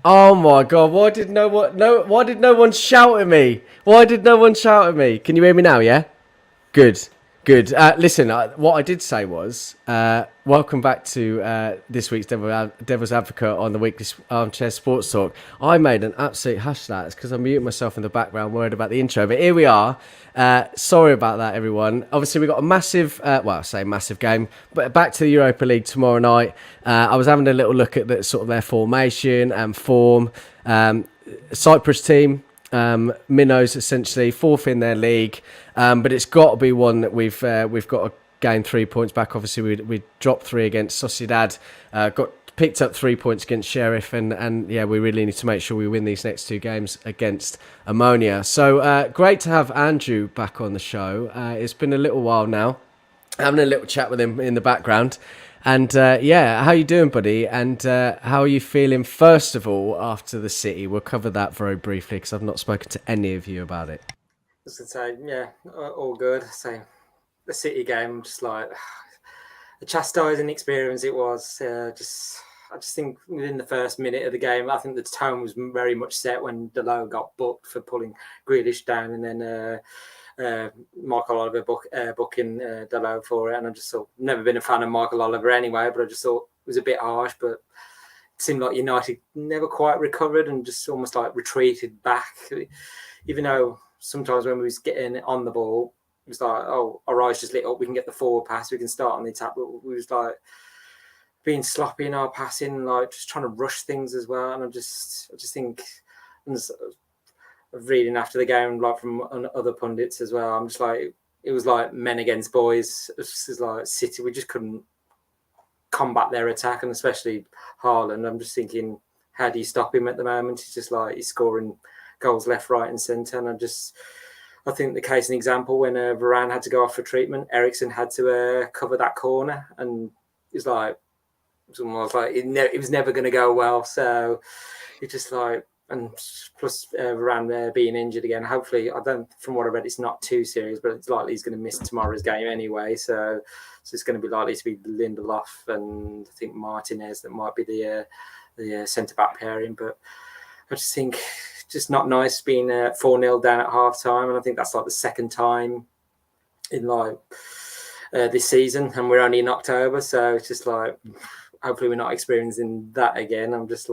Oh my god! Why did no one shout at me? Why did no one shout at me? Can you hear me now? Yeah. Good, good. Listen, what I did say was, welcome back to this week's Devil's Advocate on the weekly Armchair Sports Talk. I made an absolute hush that. It's because I muted myself in the background, worried about the intro. But here we are. Sorry about that, everyone. Obviously, we got a massive, I say massive game, but back to the Europa League tomorrow night. I was having a little look at the, sort of their formation and form. Cyprus team. Minnows essentially fourth in their league, but it's got to be one that we've got to gain 3 points back. Obviously, we dropped three against Sociedad, got picked up 3 points against Sheriff, and yeah, we really need to make sure we win these next two games against Omonia. So great to have Andrew back on the show. It's been a little while now, having a little chat with him in the background. And yeah, how you doing, buddy? And how are you feeling, first of all, after the City? We'll cover that very briefly because I've not spoken to any of you about it. Just to say, yeah, all good. So the City game, just like a chastising experience it was. I just think within the first minute of the game, I think the tone was very much set when Delo got booked for pulling Grealish down, and then Michael Oliver booking Delo for it. And I just thought, never been a fan of Michael Oliver anyway, but I just thought it was a bit harsh. But it seemed like United never quite recovered and just almost like retreated back, even though sometimes when we was getting on the ball, it was like, oh, our eyes just lit up. We can get the forward pass. We can start on the attack. But we was like being sloppy in our passing, like just trying to rush things as well. And I just think, and reading after the game, like from other pundits as well, I'm just like, it was like men against boys. It was like City, we just couldn't combat their attack, and especially Haaland. I'm just thinking, how do you stop him at the moment? He's just like, he's scoring goals left, right, and centre. And I think the case and example when Varane had to go off for treatment, Eriksen had to cover that corner, and it's like someone was like, it was never going to go well. So it's just like, and plus Varane being injured again. Hopefully, from what I read, it's not too serious, but it's likely he's going to miss tomorrow's game anyway. So it's going to be likely to be Lindelof and I think Martinez that might be the centre back pairing. But I just think just not nice being 4-0 down at half time, and I think that's like the second time in like this season, and we're only in October, so it's just like hopefully we're not experiencing that again. I'm just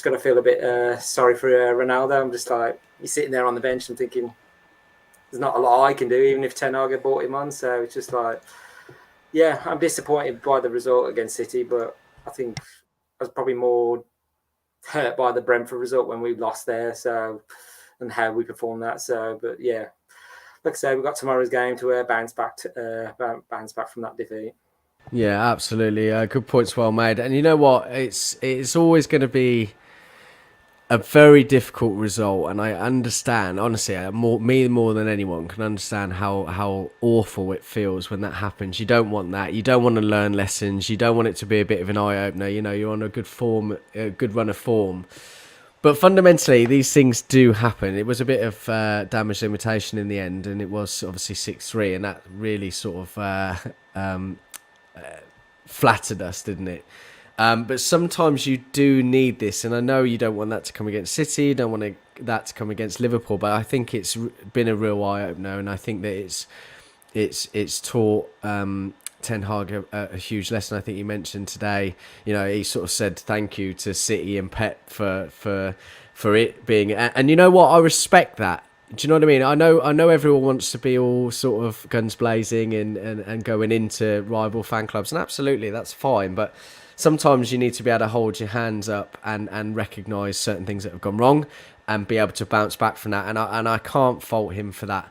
going to feel a bit sorry for Ronaldo. I'm just like, you're sitting there on the bench and thinking there's not a lot I can do, even if Ten Hag brought him on. So it's just like, yeah, I'm disappointed by the result against City, but I think I was probably more hurt by the Brentford result when we lost there, so, and how we performed that. So, but yeah, like I said, we've got tomorrow's game to bounce back from that defeat. Yeah, absolutely. Good points, well made. And you know what? It's always going to be a very difficult result, and I understand. Honestly, more than anyone can understand how awful it feels when that happens. You don't want that. You don't want to learn lessons. You don't want it to be a bit of an eye opener. You know, you're on a good run of form. But fundamentally, these things do happen. It was a bit of damage limitation in the end, and it was obviously 6-3, and that really sort of flattered us, didn't it? But sometimes you do need this, and I know you don't want that to come against City, you don't want that to come against Liverpool, but I think it's been a real eye-opener, and I think that it's taught Ten Hag a huge lesson. I think he mentioned today, you know, he sort of said thank you to City and Pep for it being, and you know what, I respect that. Do you know what I mean? I know everyone wants to be all sort of guns blazing and going into rival fan clubs, and absolutely that's fine, but sometimes you need to be able to hold your hands up and recognise certain things that have gone wrong and be able to bounce back from that. And I can't fault him for that.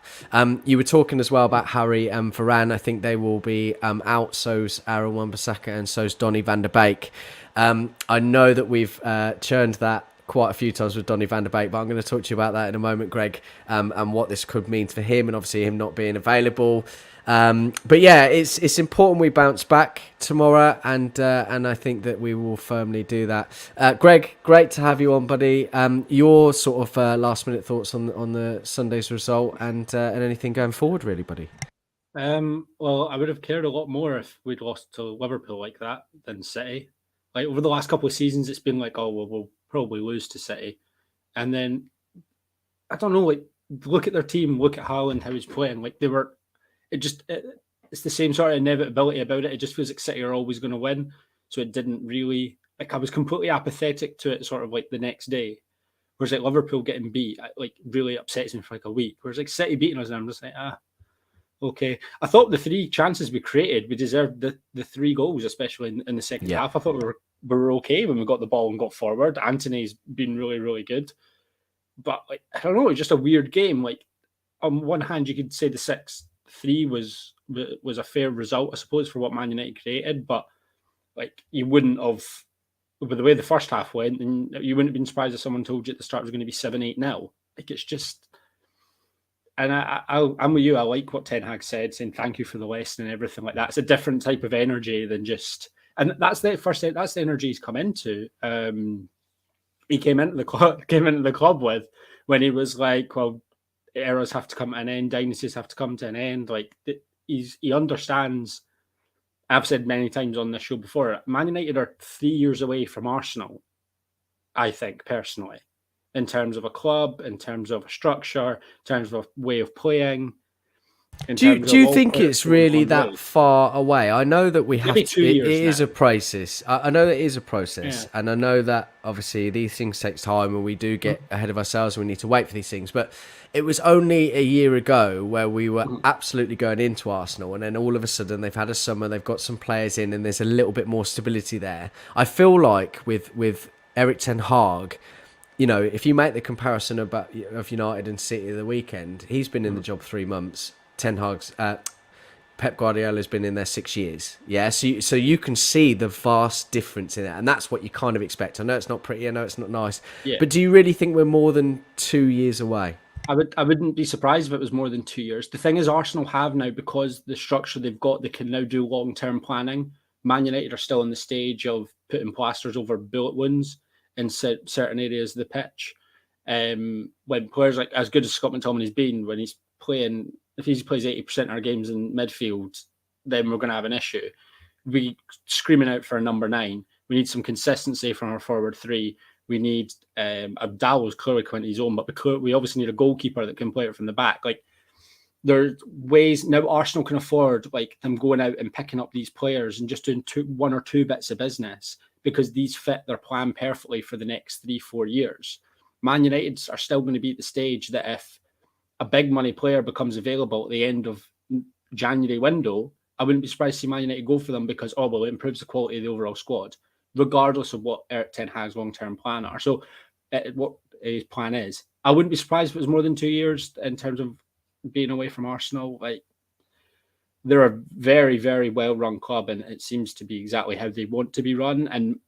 You were talking as well about Harry and Varane. I think they will be out. So's Aaron Wan-Bissaka and so's Donny van der Beek. I know that we've churned that quite a few times with Donny van der Beek, but I'm going to talk to you about that in a moment, Greg, and what this could mean for him, and obviously him not being available. But yeah, it's important we bounce back tomorrow, and I think that we will firmly do that. Greg, great to have you on, buddy. Your sort of last minute thoughts on the Sunday's result and anything going forward, really, buddy. Well, I would have cared a lot more if we'd lost to Liverpool like that than City. Like over the last couple of seasons, it's been like, oh, well, we'll probably lose to City. And then, I don't know, like, look at their team, look at Haaland, how he's playing. Like, it's the same sort of inevitability about it. It just feels like City are always going to win. So it didn't really, like, I was completely apathetic to it sort of like the next day. Whereas like Liverpool getting beat, like, really upsets me for like a week. Whereas like City beating us, and I'm just like, okay. I thought the 3 chances we created, we deserved the 3 goals, especially in the second half. I thought we were okay when we got the ball and got forward. Anthony's been really, really good. But like, I don't know, it's just a weird game. Like, on one hand, you could say the 6-3 was a fair result, I suppose, for what Man United created. But like, you wouldn't have, with the way the first half went, and you wouldn't have been surprised if someone told you at the start it was going to be 7-8-0. Like, it's just, and I'm with you. I like what Ten Hag said, saying thank you for the lesson and everything like that. It's a different type of energy than just, and that's the energy he's come into. He came into the club with, when he was like, well, eras have to come to an end, dynasties have to come to an end. Like, he understands. I've said many times on this show before, Man United are 3 years away from Arsenal, I think, personally, in terms of a club, in terms of a structure, in terms of a way of playing. Do you think it's really that far away? I know that we have to. It is a process. I know that it is a process, and I know that obviously these things take time, and we do get ahead of ourselves, and we need to wait for these things. But it was only a year ago where we were absolutely going into Arsenal, and then all of a sudden they've had a summer, they've got some players in, and there's a little bit more stability there. I feel like with Erik ten Hag, you know, if you make the comparison of United and City of the weekend, he's been in the job 3 months. Ten Hag's, Pep Guardiola's been in there 6 years. Yeah, so you can see the vast difference in it, and that's what you kind of expect. I know it's not pretty, I know it's not nice, but do you really think we're more than 2 years away? I wouldn't be surprised if it was more than 2 years. The thing is, Arsenal have now, because the structure they've got, they can now do long-term planning. Man United are still in the stage of putting plasters over bullet wounds in certain areas of the pitch. When players like, as good as Scott McTominay's been, when he's playing, if he plays 80% of our games in midfield, then we're going to have an issue. We screaming out for a number 9. We need some consistency from our forward 3. We need Abdallah's clearly coming to his own, but we obviously need a goalkeeper that can play it from the back. Like, there's ways now Arsenal can afford, like, them going out and picking up these players and just doing 1 or 2 bits of business, because these fit their plan perfectly for the next 3-4 years. Man United are still going to be at the stage that if a big money player becomes available at the end of January window, I wouldn't be surprised to see Man United go for them, because, it improves the quality of the overall squad, regardless of what Erik ten Hag's long-term plan are. So what his plan is. I wouldn't be surprised if it was more than 2 years in terms of being away from Arsenal. Like, they're a very, very well-run club, and it seems to be exactly how they want to be run. And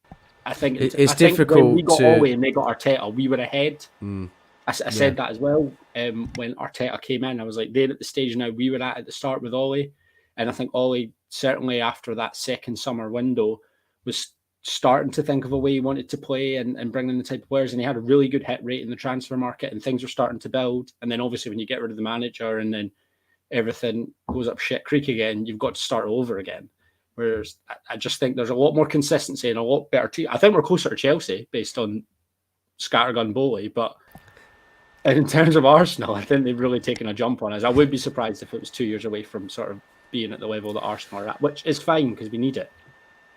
I think it's difficult. When we got Ole and they got Arteta, we were ahead. I said that as well. When Arteta came in, I was like, they're at the stage now we were at the start with Ole. And I think Ole, certainly after that second summer window, was starting to think of a way he wanted to play and bring in the type of players. And he had a really good hit rate in the transfer market, and things were starting to build. And then obviously when you get rid of the manager and then everything goes up shit creek again, you've got to start over again. Whereas I just think there's a lot more consistency and a lot better team. I think we're closer to Chelsea based on scattergun bowley, but in terms of Arsenal, I think they've really taken a jump on us. I would be surprised if it was 2 years away from sort of being at the level that Arsenal are at, which is fine because we need it.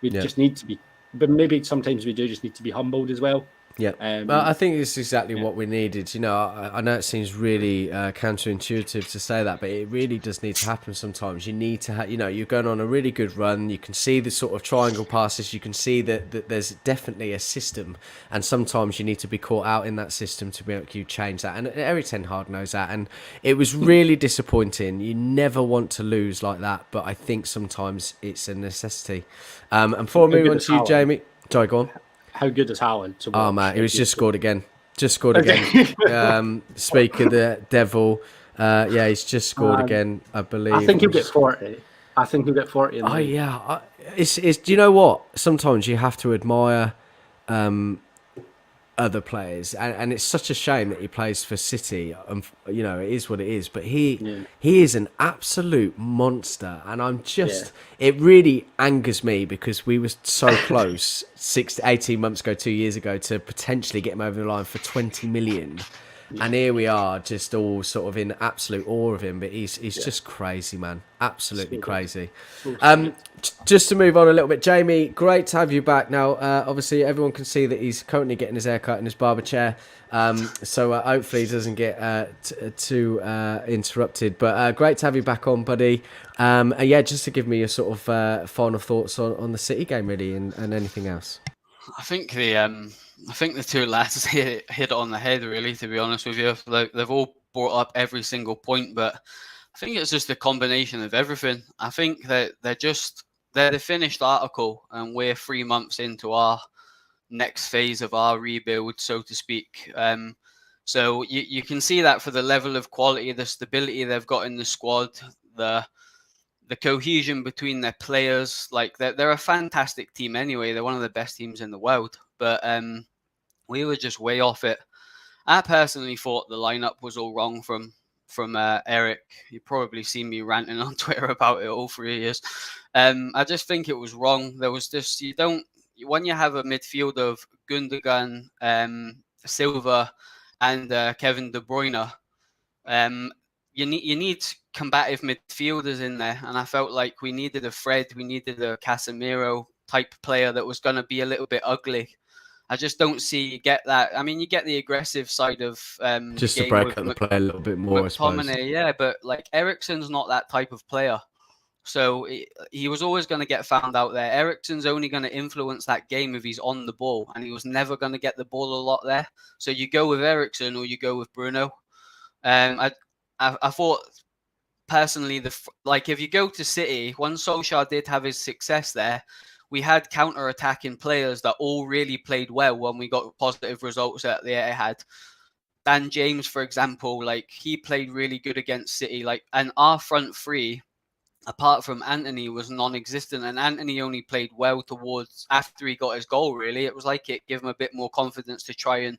We just need to be, but maybe sometimes we do just need to be humbled as well. Yeah, I think it's exactly what we needed. You know, I know it seems really counterintuitive to say that, but it really does need to happen sometimes. You need to have, you're going on a really good run. You can see the sort of triangle passes. You can see that there's definitely a system, and sometimes you need to be caught out in that system to be able to change that. And Erik ten Hag knows that, and it was really disappointing. You never want to lose like that, but I think sometimes it's a necessity. And before moving on to you, Jamie, sorry, go on. How good is Haaland? Oh man, he was just scored again. Speak of the devil, he's just scored again. I believe. I think he'll get 40. Oh yeah, it's. Do you know what? Sometimes you have to admire other players, and it's such a shame that he plays for City. You know, it is what it is, but he is an absolute monster, and I'm just it really angers me because we were so close 6 to 18 months ago, 2 years ago, to potentially get him over the line for 20 million. And here we are, just all sort of in absolute awe of him. But he's just crazy, man. Absolutely crazy. Just to move on a little bit, Jamie, great to have you back. Now, obviously, everyone can see that he's currently getting his haircut in his barber chair. So hopefully he doesn't get too interrupted. But great to have you back on, buddy. And yeah, just to give me your sort of final thoughts on the City game, really, and anything else. I think the two lads hit it on the head, really, to be honest with you. They've all brought up every single point, but I think it's just a combination of everything. I think that they're the finished article, and we're 3 months into our next phase of our rebuild, so to speak. So you can see that for the level of quality, the stability they've got in the squad, the cohesion between their players. Like they're a fantastic team anyway. They're one of the best teams in the world. But we were just way off it. I personally thought the lineup was all wrong from Eric. You've probably seen me ranting on Twitter about it all 3 years. I just think it was wrong. There was just, when you have a midfield of Gundogan, Silva, and Kevin De Bruyne, you need combative midfielders in there, and I felt like we needed a Fred, we needed a Casemiro type player that was going to be a little bit ugly. I just don't see you get that. I mean, you get the aggressive side of just to break up the play a little bit more, I suppose. Yeah, but like Eriksen's not that type of player, so he was always going to get found out there. Eriksen's only going to influence that game if he's on the ball, and he was never going to get the ball a lot there. So you go with Eriksen or you go with Bruno. I thought personally, if you go to City, when Solskjaer did have his success there, we had counter-attacking players that all really played well when we got positive results at the Etihad. Dan James, for example, like he played really good against City. And our front three, apart from Anthony, was non-existent, and Anthony only played well towards after he got his goal. Really, it was like it gave him a bit more confidence to try and.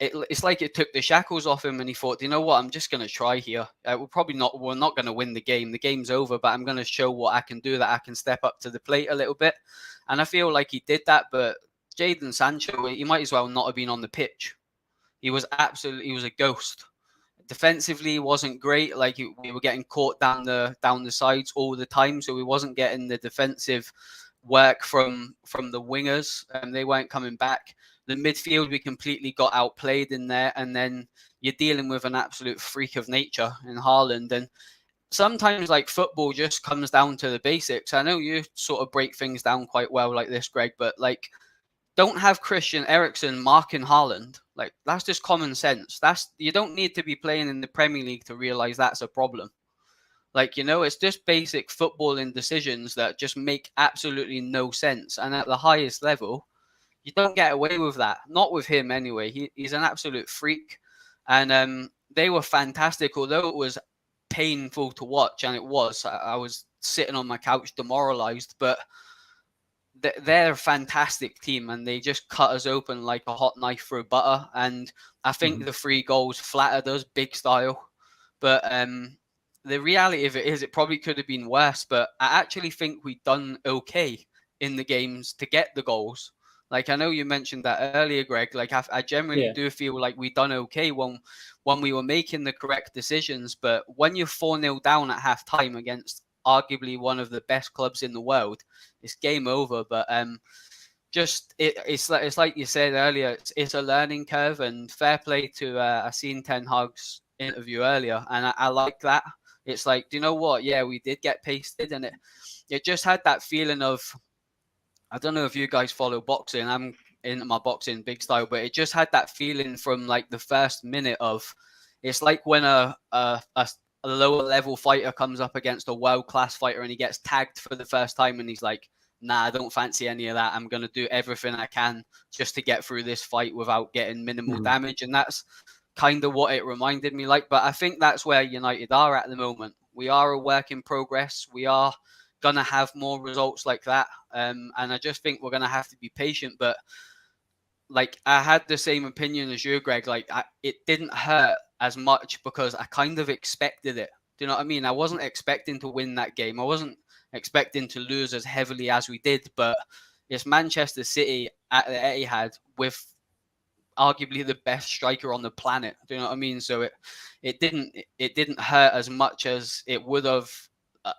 It's like it took the shackles off him, and he thought, you know what, I'm just going to try here. We're not going to win the game. The game's over, but I'm going to show what I can do, that I can step up to the plate a little bit. And I feel like he did that, but Jadon Sancho, he might as well not have been on the pitch. He was a ghost. Defensively, he wasn't great. We were getting caught down the sides all the time, so we wasn't getting the defensive work from the wingers, and they weren't coming back. The midfield, we completely got outplayed in there, and then you're dealing with an absolute freak of nature in Haaland. And sometimes, football just comes down to the basics. I know you sort of break things down quite well like this, Greg, but don't have Christian Eriksen marking Haaland. That's just common sense. You don't need to be playing in the Premier League to realize that's a problem. It's just basic footballing decisions that just make absolutely no sense. And at the highest level, you don't get away with that. Not with him anyway. He's an absolute freak. And they were fantastic, although it was painful to watch. And it was. I was sitting on my couch demoralized. But they're a fantastic team, and they just cut us open like a hot knife through butter. And I think the 3 goals flattered us big style. But the reality of it is it probably could have been worse. But I actually think we've done okay in the games to get the goals. I know you mentioned that earlier, Greg. I generally do feel like we done okay when we were making the correct decisions. But when you're 4-0 down at half-time against arguably one of the best clubs in the world, it's game over. But it's like you said earlier, it's a learning curve, and fair play to I seen Ten Hag's interview earlier, and I like that. It's do you know what? Yeah, we did get pasted, and it just had that feeling of. I don't know if you guys follow boxing. I'm into my boxing big style, but it just had that feeling from the first minute of. It's like when a lower level fighter comes up against a world class fighter and he gets tagged for the first time, and he's like, "Nah, I don't fancy any of that. I'm going to do everything I can just to get through this fight without getting minimal damage." And that's kind of what it reminded me like. But I think that's where United are at the moment. We are a work in progress. We are gonna have more results like that, and I just think we're gonna have to be patient. But like I had the same opinion as you, Greg. Like it didn't hurt as much because I kind of expected it. Do you know what I mean? I wasn't expecting to win that game. I wasn't expecting to lose as heavily as we did, but it's Manchester City at the Etihad with arguably the best striker on the planet. Do you know what I mean? So it didn't hurt as much as it would have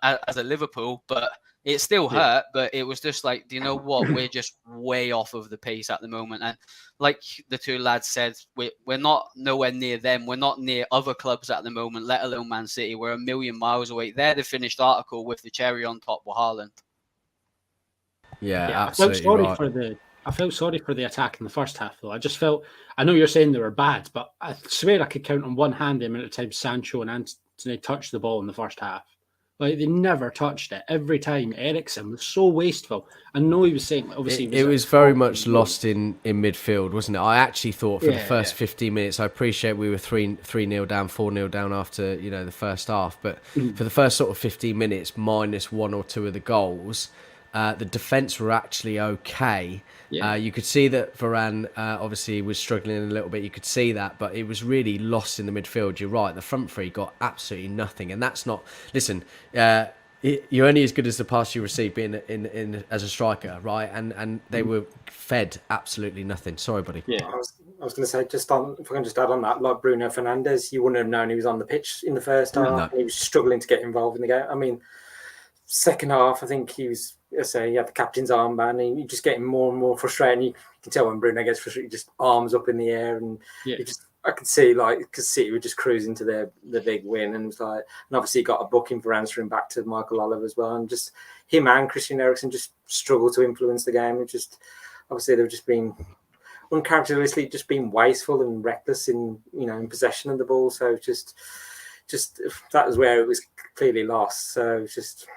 as a Liverpool, but it still hurt. But it was just like, do you know what? We're just way off of the pace at the moment, and like the two lads said, we're not nowhere near them. We're not near other clubs at the moment, let alone Man City. We're a million miles away. They're the finished article with the cherry on top with Haaland. Yeah, absolutely right. I felt sorry for the attack in the first half, though. I just felt, I know you're saying they were bad, but I swear I could count on one hand the amount of times Sancho and Antony touched the ball in the first half. Like, they never touched it. Every time, Eriksen was so wasteful. I know he was saying, obviously... It was very much lost in midfield, wasn't it? I actually thought for the first 15 minutes, I appreciate we were 3-0 down, 4-0 down after, the first half, but for the first sort of 15 minutes, minus one or two of the goals... the defence were actually okay. Yeah. You could see that Varane obviously was struggling a little bit. You could see that, but it was really lost in the midfield. You're right. The front three got absolutely nothing, and that's not. Listen, you're only as good as the pass you receive being in as a striker, right? And they were fed absolutely nothing. Sorry, buddy. Yeah, I was going to say if I can just add on that, like Bruno Fernandes, you wouldn't have known he was on the pitch in the first half. No. He was struggling to get involved in the game. I mean, second half, I think he was. He had the captain's armband, and you just getting more and more frustrated. You can tell when Bruno gets frustrated, just arms up in the air, and I could see because City were just cruising to the big win, and it was like, and obviously he got a booking for answering back to Michael Oliver as well, and just him and Christian Eriksen just struggled to influence the game. It just obviously they've just been uncharacteristically just being wasteful and reckless in possession of the ball. So just that was where it was clearly lost. So just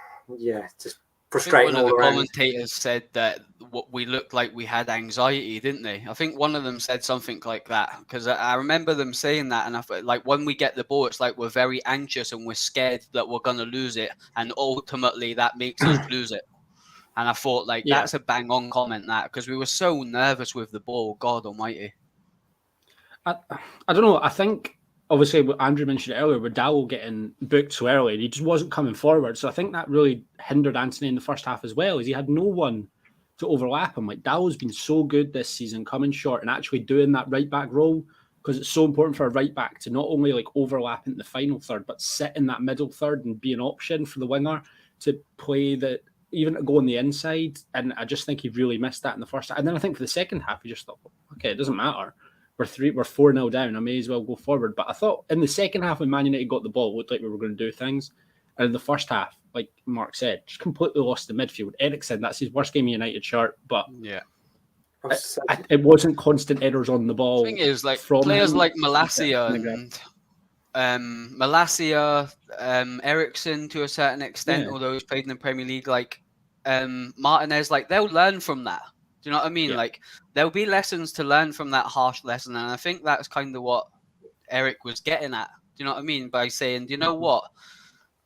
frustrating. One of the commentators said that we looked like we had anxiety, didn't they? I think one of them said something like that, because I remember them saying that, and I felt like when we get the ball, it's like we're very anxious and we're scared that we're going to lose it, and ultimately that makes us lose it. And I thought that's a bang on comment, that, because we were so nervous with the ball. God Almighty. I don't know. I think. Obviously, what Andrew mentioned earlier, with Dowell getting booked so early, he just wasn't coming forward. So I think that really hindered Antony in the first half as well, as he had no one to overlap him. Like, Dowell's been so good this season, coming short and actually doing that right-back role, because it's so important for a right-back to not only overlap in the final third, but sit in that middle third and be an option for the winger to play even to go on the inside. And I just think he really missed that in the first half. And then I think for the second half, he just thought, okay, it doesn't matter. We're 4-0 down. I may as well go forward. But I thought in the second half, when Man United got the ball, it looked like we were going to do things. And in the first half, like Mark said, just completely lost the midfield. Eriksen, that's his worst game in United shirt. But it wasn't constant errors on the ball. The thing is, players like Malacia and Eriksen to a certain extent, although he's played in the Premier League, Martinez, they'll learn from that. Do you know what I mean? Yeah. There'll be lessons to learn from that harsh lesson. And I think that's kind of what Eric was getting at. Do you know what I mean? By saying, do you know what?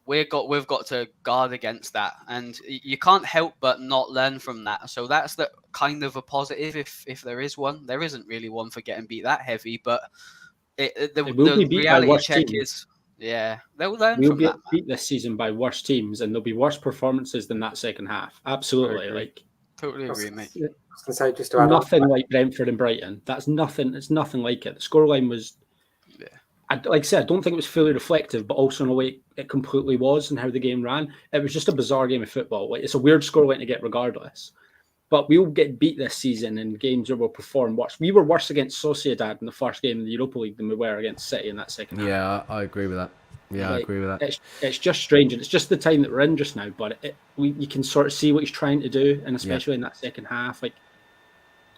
We've got to guard against that. And you can't help but not learn from that. So that's the kind of a positive, if there is one. There isn't really one for getting beat that heavy, but the reality check is, they'll learn from that. We'll get beat this season by worse teams, and there'll be worse performances than that second half. Absolutely. Totally agree, mate. I was going to say, just to add nothing like Brentford and Brighton. That's nothing. It's nothing like it. The scoreline was, like I said, I don't think it was fully reflective, but also in a way it completely was, and how the game ran. It was just a bizarre game of football. It's a weird scoreline to get regardless. But we'll get beat this season in games where we'll perform worse. We were worse against Sociedad in the first game in the Europa League than we were against City in that second half. Yeah, I agree with that. Yeah, I agree with that. It's just strange, and it's just the time that we're in just now. But you can sort of see what he's trying to do, and especially in that second half.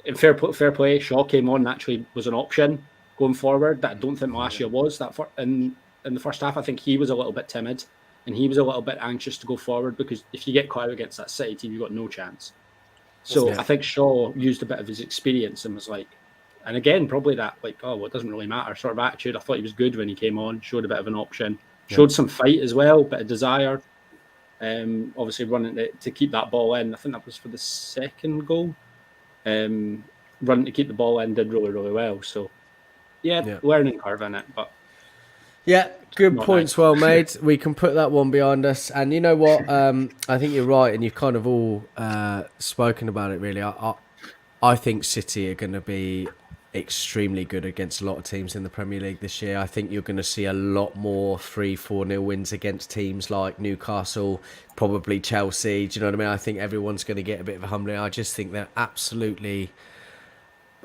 In fair play, Shaw came on and actually was an option going forward that I don't think Malacia was. In the first half, I think he was a little bit timid, and he was a little bit anxious to go forward, because if you get caught out against that City team, you've got no chance. So I think Shaw used a bit of his experience and was and again, probably that it doesn't really matter sort of attitude. I thought he was good when he came on, showed a bit of an option, showed some fight as well, bit of desire. Obviously running to keep that ball in. I think that was for the second goal. run to keep the ball in did really, really well. So, Yeah. learning curve in it, but Yeah, good not points, now. well made. We can put that one behind us. And you know what? I think you're right, and you've kind of all spoken about it. Really, I think City are going to be extremely good against a lot of teams in the Premier League this year. I think you're going to see a lot more 3-4-0 wins against teams like Newcastle, probably Chelsea. Do you know what I mean? I think everyone's going to get a bit of a humbling. I just think they're absolutely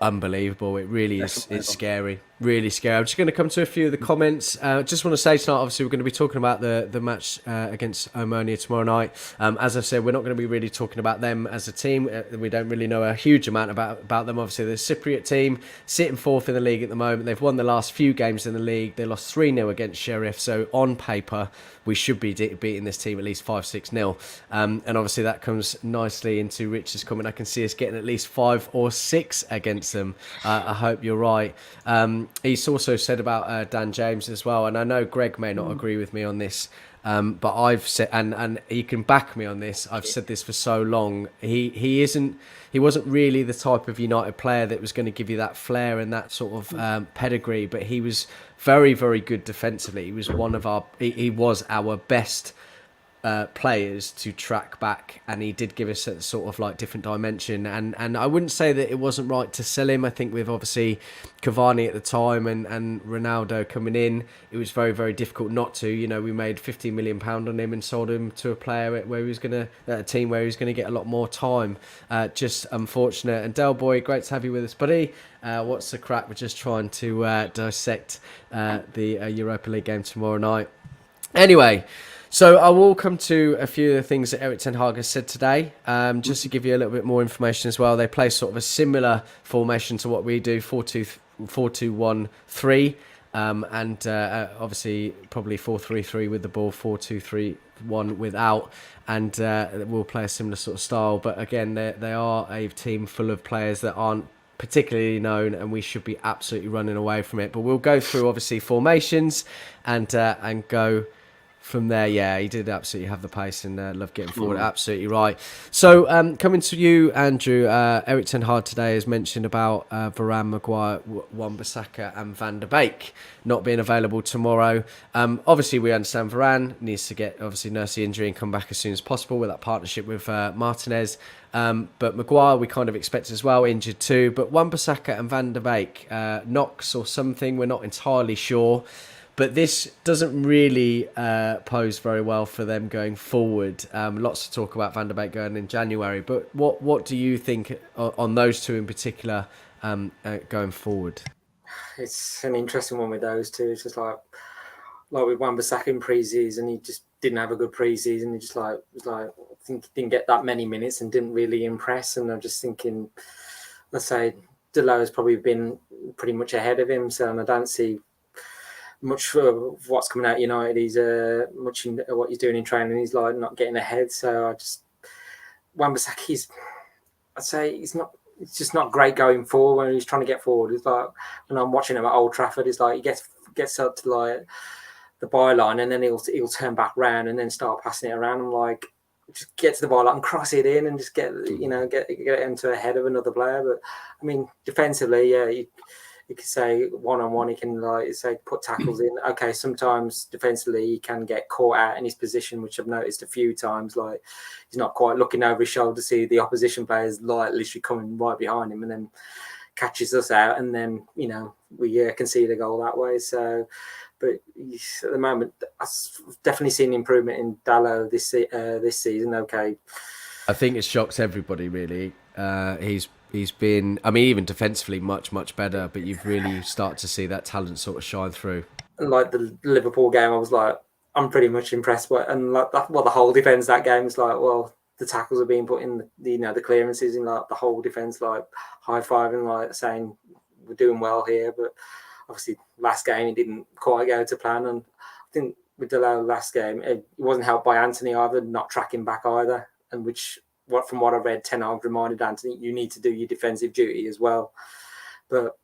unbelievable. It really is. It's scary, really scary. I'm just going to come to a few of the comments. Just want to say tonight, obviously, we're going to be talking about the match against Omonia tomorrow night. As I've said, we're not going to be really talking about them as a team. We don't really know a huge amount about them. Obviously, the Cypriot team sitting fourth in the league at the moment. They've won the last few games in the league. They lost 3-0 against Sheriff. So on paper, we should be beating this team at least 5-6-0. And obviously that comes nicely into Rich's comment. I can see us getting at least 5 or 6 against them. I hope you're right. He's also said about Dan James as well, and I know Greg may not agree with me on this, but I've said, and he can back me on this. I've said this for so long. He wasn't really the type of United player that was going to give you that flair and that sort of pedigree, but he was very, very good defensively. He was he was our best players to track back, and he did give us a sort of like different dimension, and I wouldn't say that it wasn't right to sell him. I think with obviously Cavani at the time and Ronaldo coming in, it was very, very difficult not to. You know, we made £15 million on him and sold him to a player where he was a team where he was gonna get a lot more time. Just unfortunate. And Del Boy, great to have you with us, buddy. What's the crack? We're just trying to dissect the Europa League game tomorrow night. Anyway, so I will come to a few of the things that Erik ten Hag has said today, just to give you a little bit more information as well. They play sort of a similar formation to what we do, 4-2-1-3, and obviously probably 4-3-3 with the ball, 4-2-3-1 without, and we'll play a similar sort of style. But again, they are a team full of players that aren't particularly known, and we should be absolutely running away from it. But we'll go through obviously formations and go from there. Yeah, he did absolutely have the pace and love getting forward. Absolutely right. So coming to you, Andrew, Erik ten Hag today has mentioned about Varane, Maguire, Wan-Bissaka and Van der Beek not being available tomorrow. Obviously, we understand Varane needs to get obviously nurse the injury and come back as soon as possible with that partnership with Martinez. But Maguire, we kind of expect as well, injured too. But Wan-Bissaka and Van der Beek, knocks or something, we're not entirely sure. But this doesn't really pose very well for them going forward. Lots to talk about Van der Beek going in January. But what do you think on those two in particular going forward? It's an interesting one with those two. It's just like with Wan-Bissaka in pre-season, he just didn't have a good pre-season. He just I think he didn't get that many minutes and didn't really impress. And I'm just thinking, let's say Delo has probably been pretty much ahead of him. So, and I don't see much of what's coming out of United. He's much in what he's doing in training. He's like not getting ahead. So I just Wan-Bissaka, I'd say he's not. It's just not great going forward when he's trying to get forward. It's like when I'm watching him at Old Trafford, it's like he gets up to like the byline and then he'll turn back round and then start passing it around. I'm like, just get to the byline and cross it in and just get into a head of another player. But I mean, defensively, yeah, you could say one-on-one, he can put tackles in. Okay, sometimes defensively he can get caught out in his position, which I've noticed a few times. Like he's not quite looking over his shoulder to see the opposition players literally coming right behind him, and then catches us out, and then we concede a goal that way. So, but at the moment, I've definitely seen improvement in Dalot this season. Okay, I think it shocks everybody really. He's been, I mean, even defensively much, much better, but you've really started to see that talent sort of shine through. Like the Liverpool game, I was like, I'm pretty much impressed. And like the whole defence that game is like, well, the tackles are being put in, the clearances in like the whole defence, like high-fiving, like saying we're doing well here. But obviously last game, it didn't quite go to plan. And I think with the last game, it wasn't helped by Anthony either, not tracking back either, and from what I read, ten Hag reminded Anthony, you need to do your defensive duty as well. But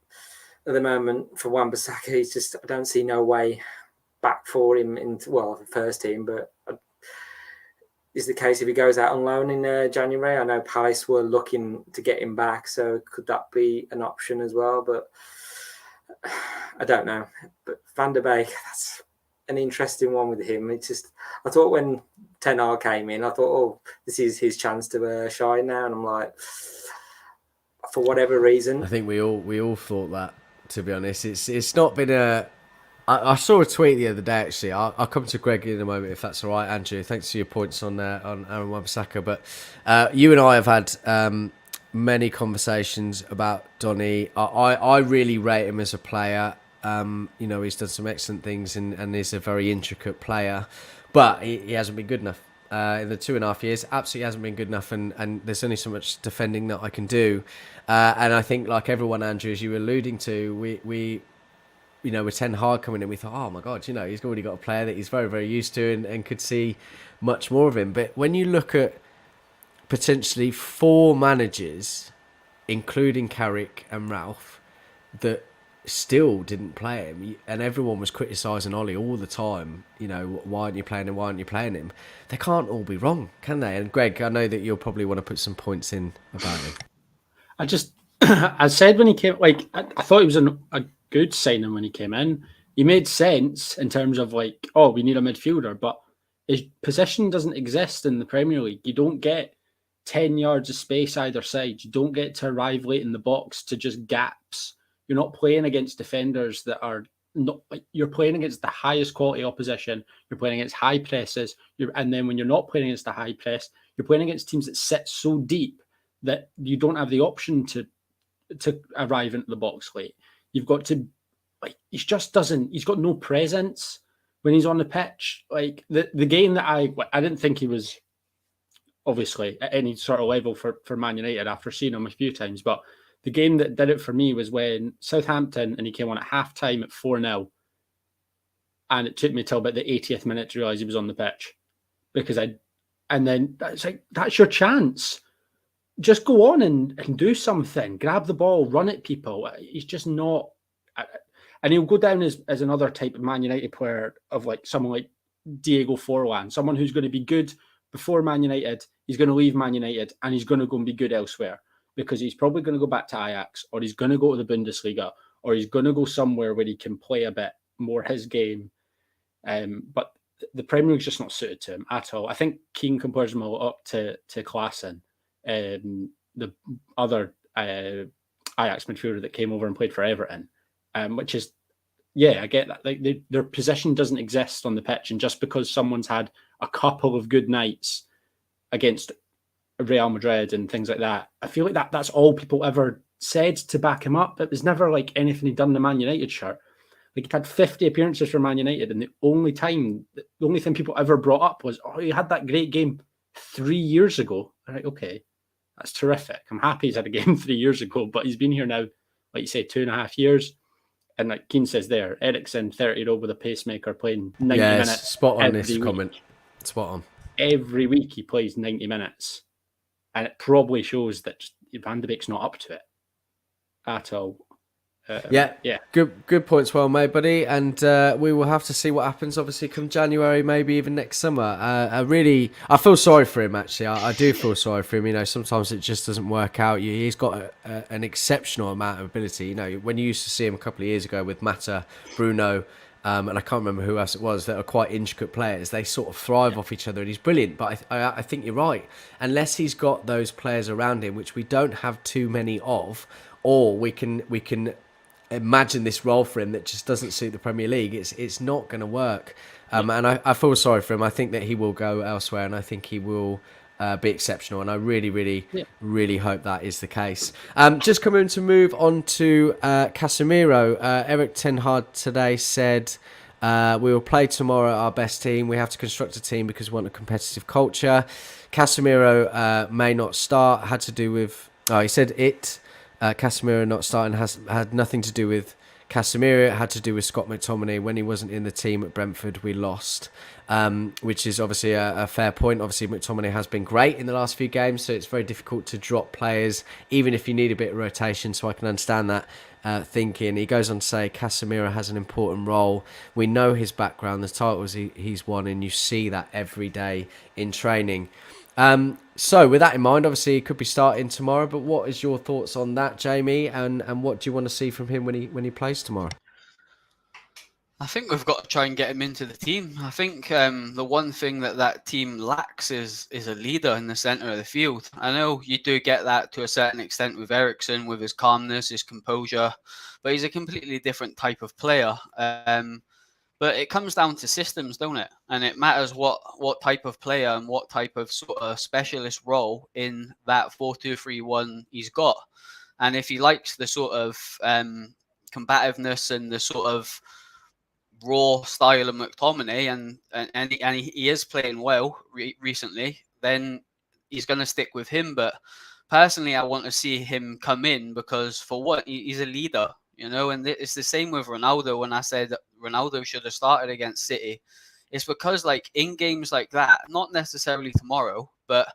at the moment, for Wan-Bissaka, I don't see no way back for him into the first team. But is the case if he goes out on loan in January. I know Palace were looking to get him back, so could that be an option as well? But I don't know. But Van der Beek, that's an interesting one with him. It's just, I thought when Ten Hag came in, I thought, oh, this is his chance to shine now, and I'm like, for whatever reason, I think we all thought that. To be honest, it's not been a. I saw a tweet the other day. Actually, I'll come to Greg in a moment if that's all right, Andrew. Thanks for your points on Aaron Wan-Bissaka. But you and I have had many conversations about Donny. I really rate him as a player. He's done some excellent things and is a very intricate player, but he hasn't been good enough. In the 2.5 years, absolutely hasn't been good enough, and there's only so much defending that I can do. And I think, like everyone, Andrew, as you were alluding to, we with Ten Hag coming in, we thought, oh my God, he's already got a player that he's very, very used to and could see much more of him. But when you look at potentially 4 managers, including Carrick and Ralph, that still didn't play him, and everyone was criticising Ollie all the time, why aren't you playing him, why aren't you playing him? They can't all be wrong, can they? And Greg, I know that you'll probably want to put some points in about him. I said when he came, I thought he was a good signing when he came in. He made sense in terms of we need a midfielder, but his position doesn't exist in the Premier League. You don't get 10 yards of space either side. You don't get to arrive late in the box to just gaps. You're not playing against defenders that are not. You're playing against the highest quality opposition. You're playing against high presses. And then when you're not playing against the high press, you're playing against teams that sit so deep that you don't have the option to arrive into the box late. You've got to, he's got no presence when he's on the pitch. The game that I didn't think he was obviously at any sort of level for Man United after seeing him a few times, but the game that did it for me was when Southampton, and he came on at half-time at 4-0, and it took me till about the 80th minute to realise he was on the pitch. And then that's your chance. Just go on and do something. Grab the ball, run at people. He's just not... And he'll go down as another type of Man United player of someone like Diego Forlan, someone who's going to be good before Man United. He's going to leave Man United and he's going to go and be good elsewhere because he's probably going to go back to Ajax, or he's going to go to the Bundesliga, or he's going to go somewhere where he can play a bit more his game. But the Premier League's just not suited to him at all. I think Keane compares him a lot up to Klaassen, the other Ajax midfielder that came over and played for Everton, which is, I get that. Their position doesn't exist on the pitch, and just because someone's had a couple of good nights against Real Madrid and things like that, I feel like that's all people ever said to back him up. It was never anything he'd done in the Man United shirt. He'd had 50 appearances for Man United, and the only thing people ever brought up was, oh, he had that great game 3 years ago. All right, okay, that's terrific. I'm happy he's had a game 3 years ago, but he's been here now, like you say, 2.5 years. And like Keane says there, Eriksen, 30-year-old with a pacemaker, playing 90 minutes. Spot on this week. comment. Spot on. Every week he plays 90 minutes. And it probably shows that Van der Beek's not up to it at all. Good points, well made, buddy. And we will have to see what happens, obviously, come January, maybe even next summer. I feel sorry for him, actually. I do feel sorry for him. Sometimes it just doesn't work out. He's got an exceptional amount of ability. When you used to see him a couple of years ago with Mata, Bruno, and I can't remember who else it was, that are quite intricate players. They sort of thrive off each other, and he's brilliant. But I think you're right. Unless he's got those players around him, which we don't have too many of, or we can imagine this role for him that just doesn't suit the Premier League, it's not going to work. And I feel sorry for him. I think that he will go elsewhere, and I think he will be exceptional. And I really, really, really hope that is the case. Just coming to move on to Casemiro. Erik ten Hag today said, we will play tomorrow our best team. We have to construct a team because we want a competitive culture. Casemiro may not start. He said Casemiro not starting had nothing to do with Casemiro, it had to do with Scott McTominay. When he wasn't in the team at Brentford, we lost, which is obviously a fair point. Obviously, McTominay has been great in the last few games, so it's very difficult to drop players, even if you need a bit of rotation, so I can understand that thinking. He goes on to say Casemiro has an important role. We know his background, the titles he's won, and you see that every day in training. So with that in mind, obviously he could be starting tomorrow, but what is your thoughts on that, Jamie? And what do you want to see from him when he plays tomorrow? I think we've got to try and get him into the team. I think the one thing that team lacks is a leader in the centre of the field. I know you do get that to a certain extent with Eriksen, with his calmness, his composure, but he's a completely different type of player. But it comes down to systems, don't it? And it matters what type of player and what type of sort of specialist role in that 4-2-3-1 he's got. And if he likes the sort of combativeness and the sort of raw style of McTominay, and he is playing well recently, then he's going to stick with him. But personally, I want to see him come in because for what he's a leader, and it's the same with Ronaldo. When I said that Ronaldo should have started against City, it's because like in games like that, not necessarily tomorrow, but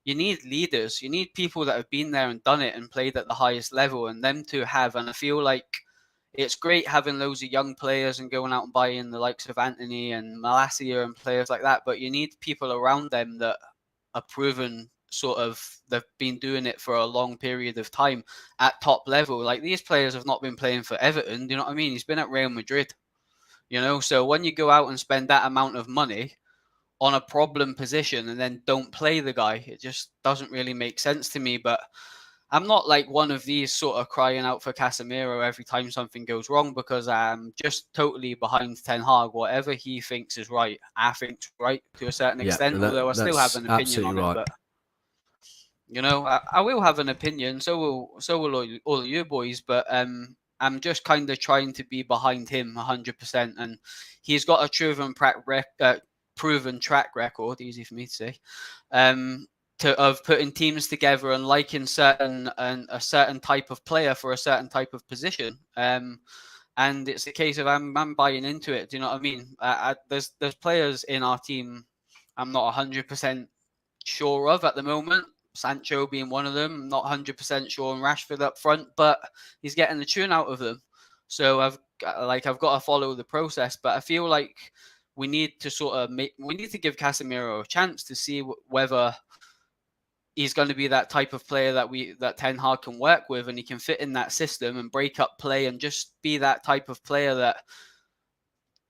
you need leaders. You need people that have been there and done it and played at the highest level, and them to have. And I feel like it's great having loads of young players and going out and buying the likes of Anthony and Malacia and players like that. But you need people around them that are proven they've been doing it for a long period of time at top level. Like these players have not been playing for Everton. Do you know what I mean? He's been at Real Madrid, So when you go out and spend that amount of money on a problem position and then don't play the guy, it just doesn't really make sense to me. But I'm not like one of these sort of crying out for Casemiro every time something goes wrong, because I'm just totally behind Ten Hag. Whatever he thinks is right, I think's right to a certain extent, although I still have an opinion on it. But I will have an opinion, so will all of you boys, but I'm just kind of trying to be behind him 100%, and he's got a proven track record, easy for me to say, of putting teams together and liking a certain type of player for a certain type of position. And it's a case of I'm buying into it. Do you know what I mean? There's players in our team I'm not 100% sure of at the moment. Sancho being one of them. I'm not 100% sure on Rashford up front, but he's getting the tune out of them. So I've got to follow the process. But I feel like we need to give Casemiro a chance to see whether he's going to be that type of player that Ten Hag can work with, and he can fit in that system and break up play and just be that type of player that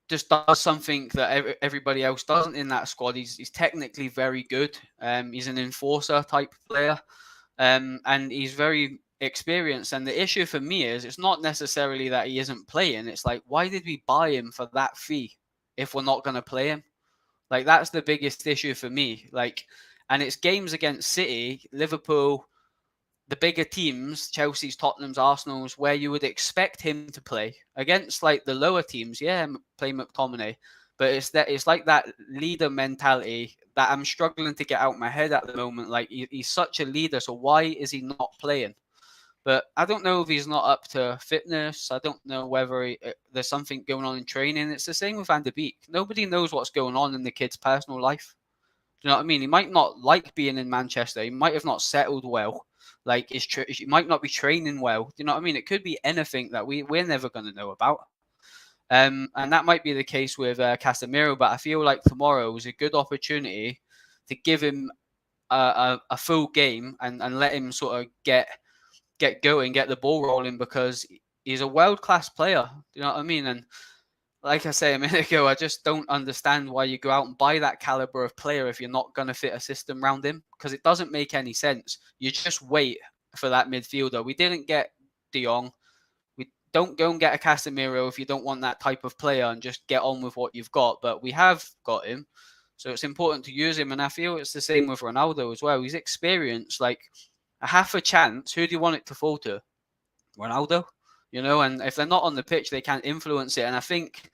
just does something that everybody else doesn't in that squad. He's technically very good. He's an enforcer type player, and he's very experienced. And the issue for me is it's not necessarily that he isn't playing. It's like, why did we buy him for that fee if we're not going to play him? Like, that's the biggest issue for me. Like, and it's games against City, Liverpool, the bigger teams, Chelsea's, Tottenham's, Arsenal's, where you would expect him to play. Against like the lower teams, play McTominay. But it's like that leader mentality that I'm struggling to get out of my head at the moment. Like, he's such a leader, so why is he not playing? But I don't know if he's not up to fitness. I don't know whether there's something going on in training. It's the same with Van de Beek. Nobody knows what's going on in the kid's personal life. Do you know what I mean? He might not like being in Manchester. He might have not settled well. Like, he might not be training well. Do you know what I mean? It could be anything that we're never going to know about. And that might be the case with Casemiro. But I feel like tomorrow is a good opportunity to give him a full game and let him sort of get going, get the ball rolling, because he's a world-class player. Do you know what I mean? And like I say a minute ago, I just don't understand why you go out and buy that caliber of player if you're not going to fit a system around him, because it doesn't make any sense. You just wait for that midfielder. We didn't get De Jong. We don't go and get a Casemiro if you don't want that type of player and just get on with what you've got. But we have got him, so it's important to use him. And I feel it's the same with Ronaldo as well. He's experienced. Like, a half a chance, who do you want it to fall to? Ronaldo? And if they're not on the pitch, they can't influence it. And I think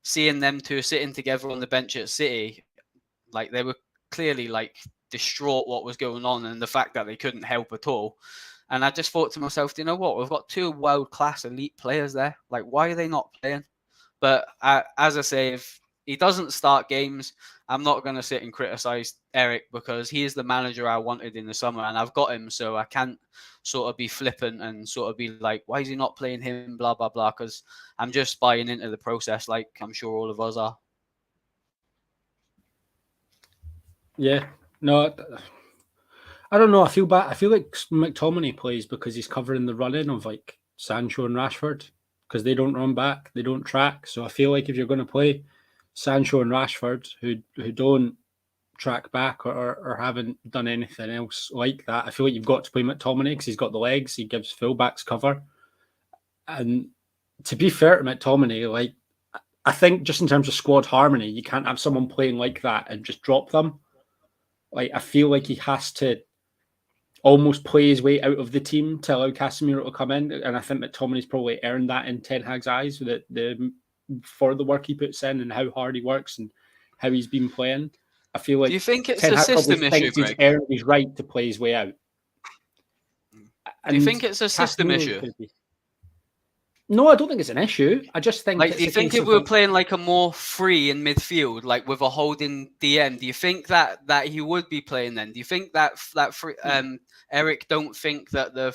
seeing them two sitting together on the bench at City, like, they were clearly like distraught what was going on and the fact that they couldn't help at all. And I just thought to myself, do you know what? We've got two world-class elite players there. Like, why are they not playing? But as I say, if he doesn't start games, I'm not going to sit and criticize Eric because he is the manager I wanted in the summer, and I've got him, so I can't sort of be flippant and sort of be like, why is he not playing him, blah, blah, blah, because I'm just buying into the process like I'm sure all of us are. Yeah. No, I don't know. I feel bad. I feel like McTominay plays because he's covering the run-in of like Sancho and Rashford because they don't run back, they don't track. So I feel like if you're going to play Sancho and Rashford, who don't track back or haven't done anything else like that, I feel like you've got to play McTominay because he's got the legs. He gives fullbacks cover. And to be fair to McTominay, like I think just in terms of squad harmony, you can't have someone playing like that and just drop them. Like I feel like he has to almost play his way out of the team to allow Casemiro to come in. And I think McTominay's probably earned that in Ten Hag's eyes for the work he puts in and how hard he works and how he's been playing. I feel like do you think it's Ten a Hag system probably issue, thinks he's Greg? earned his right to play his way out. Do you think it's a system issue? No, I don't think it's an issue. I just think Like, it's do you a think case if of we were like, playing like a more free in midfield, like with a holding DM, do you think that he would be playing then? Do you think that free, Eric don't think that the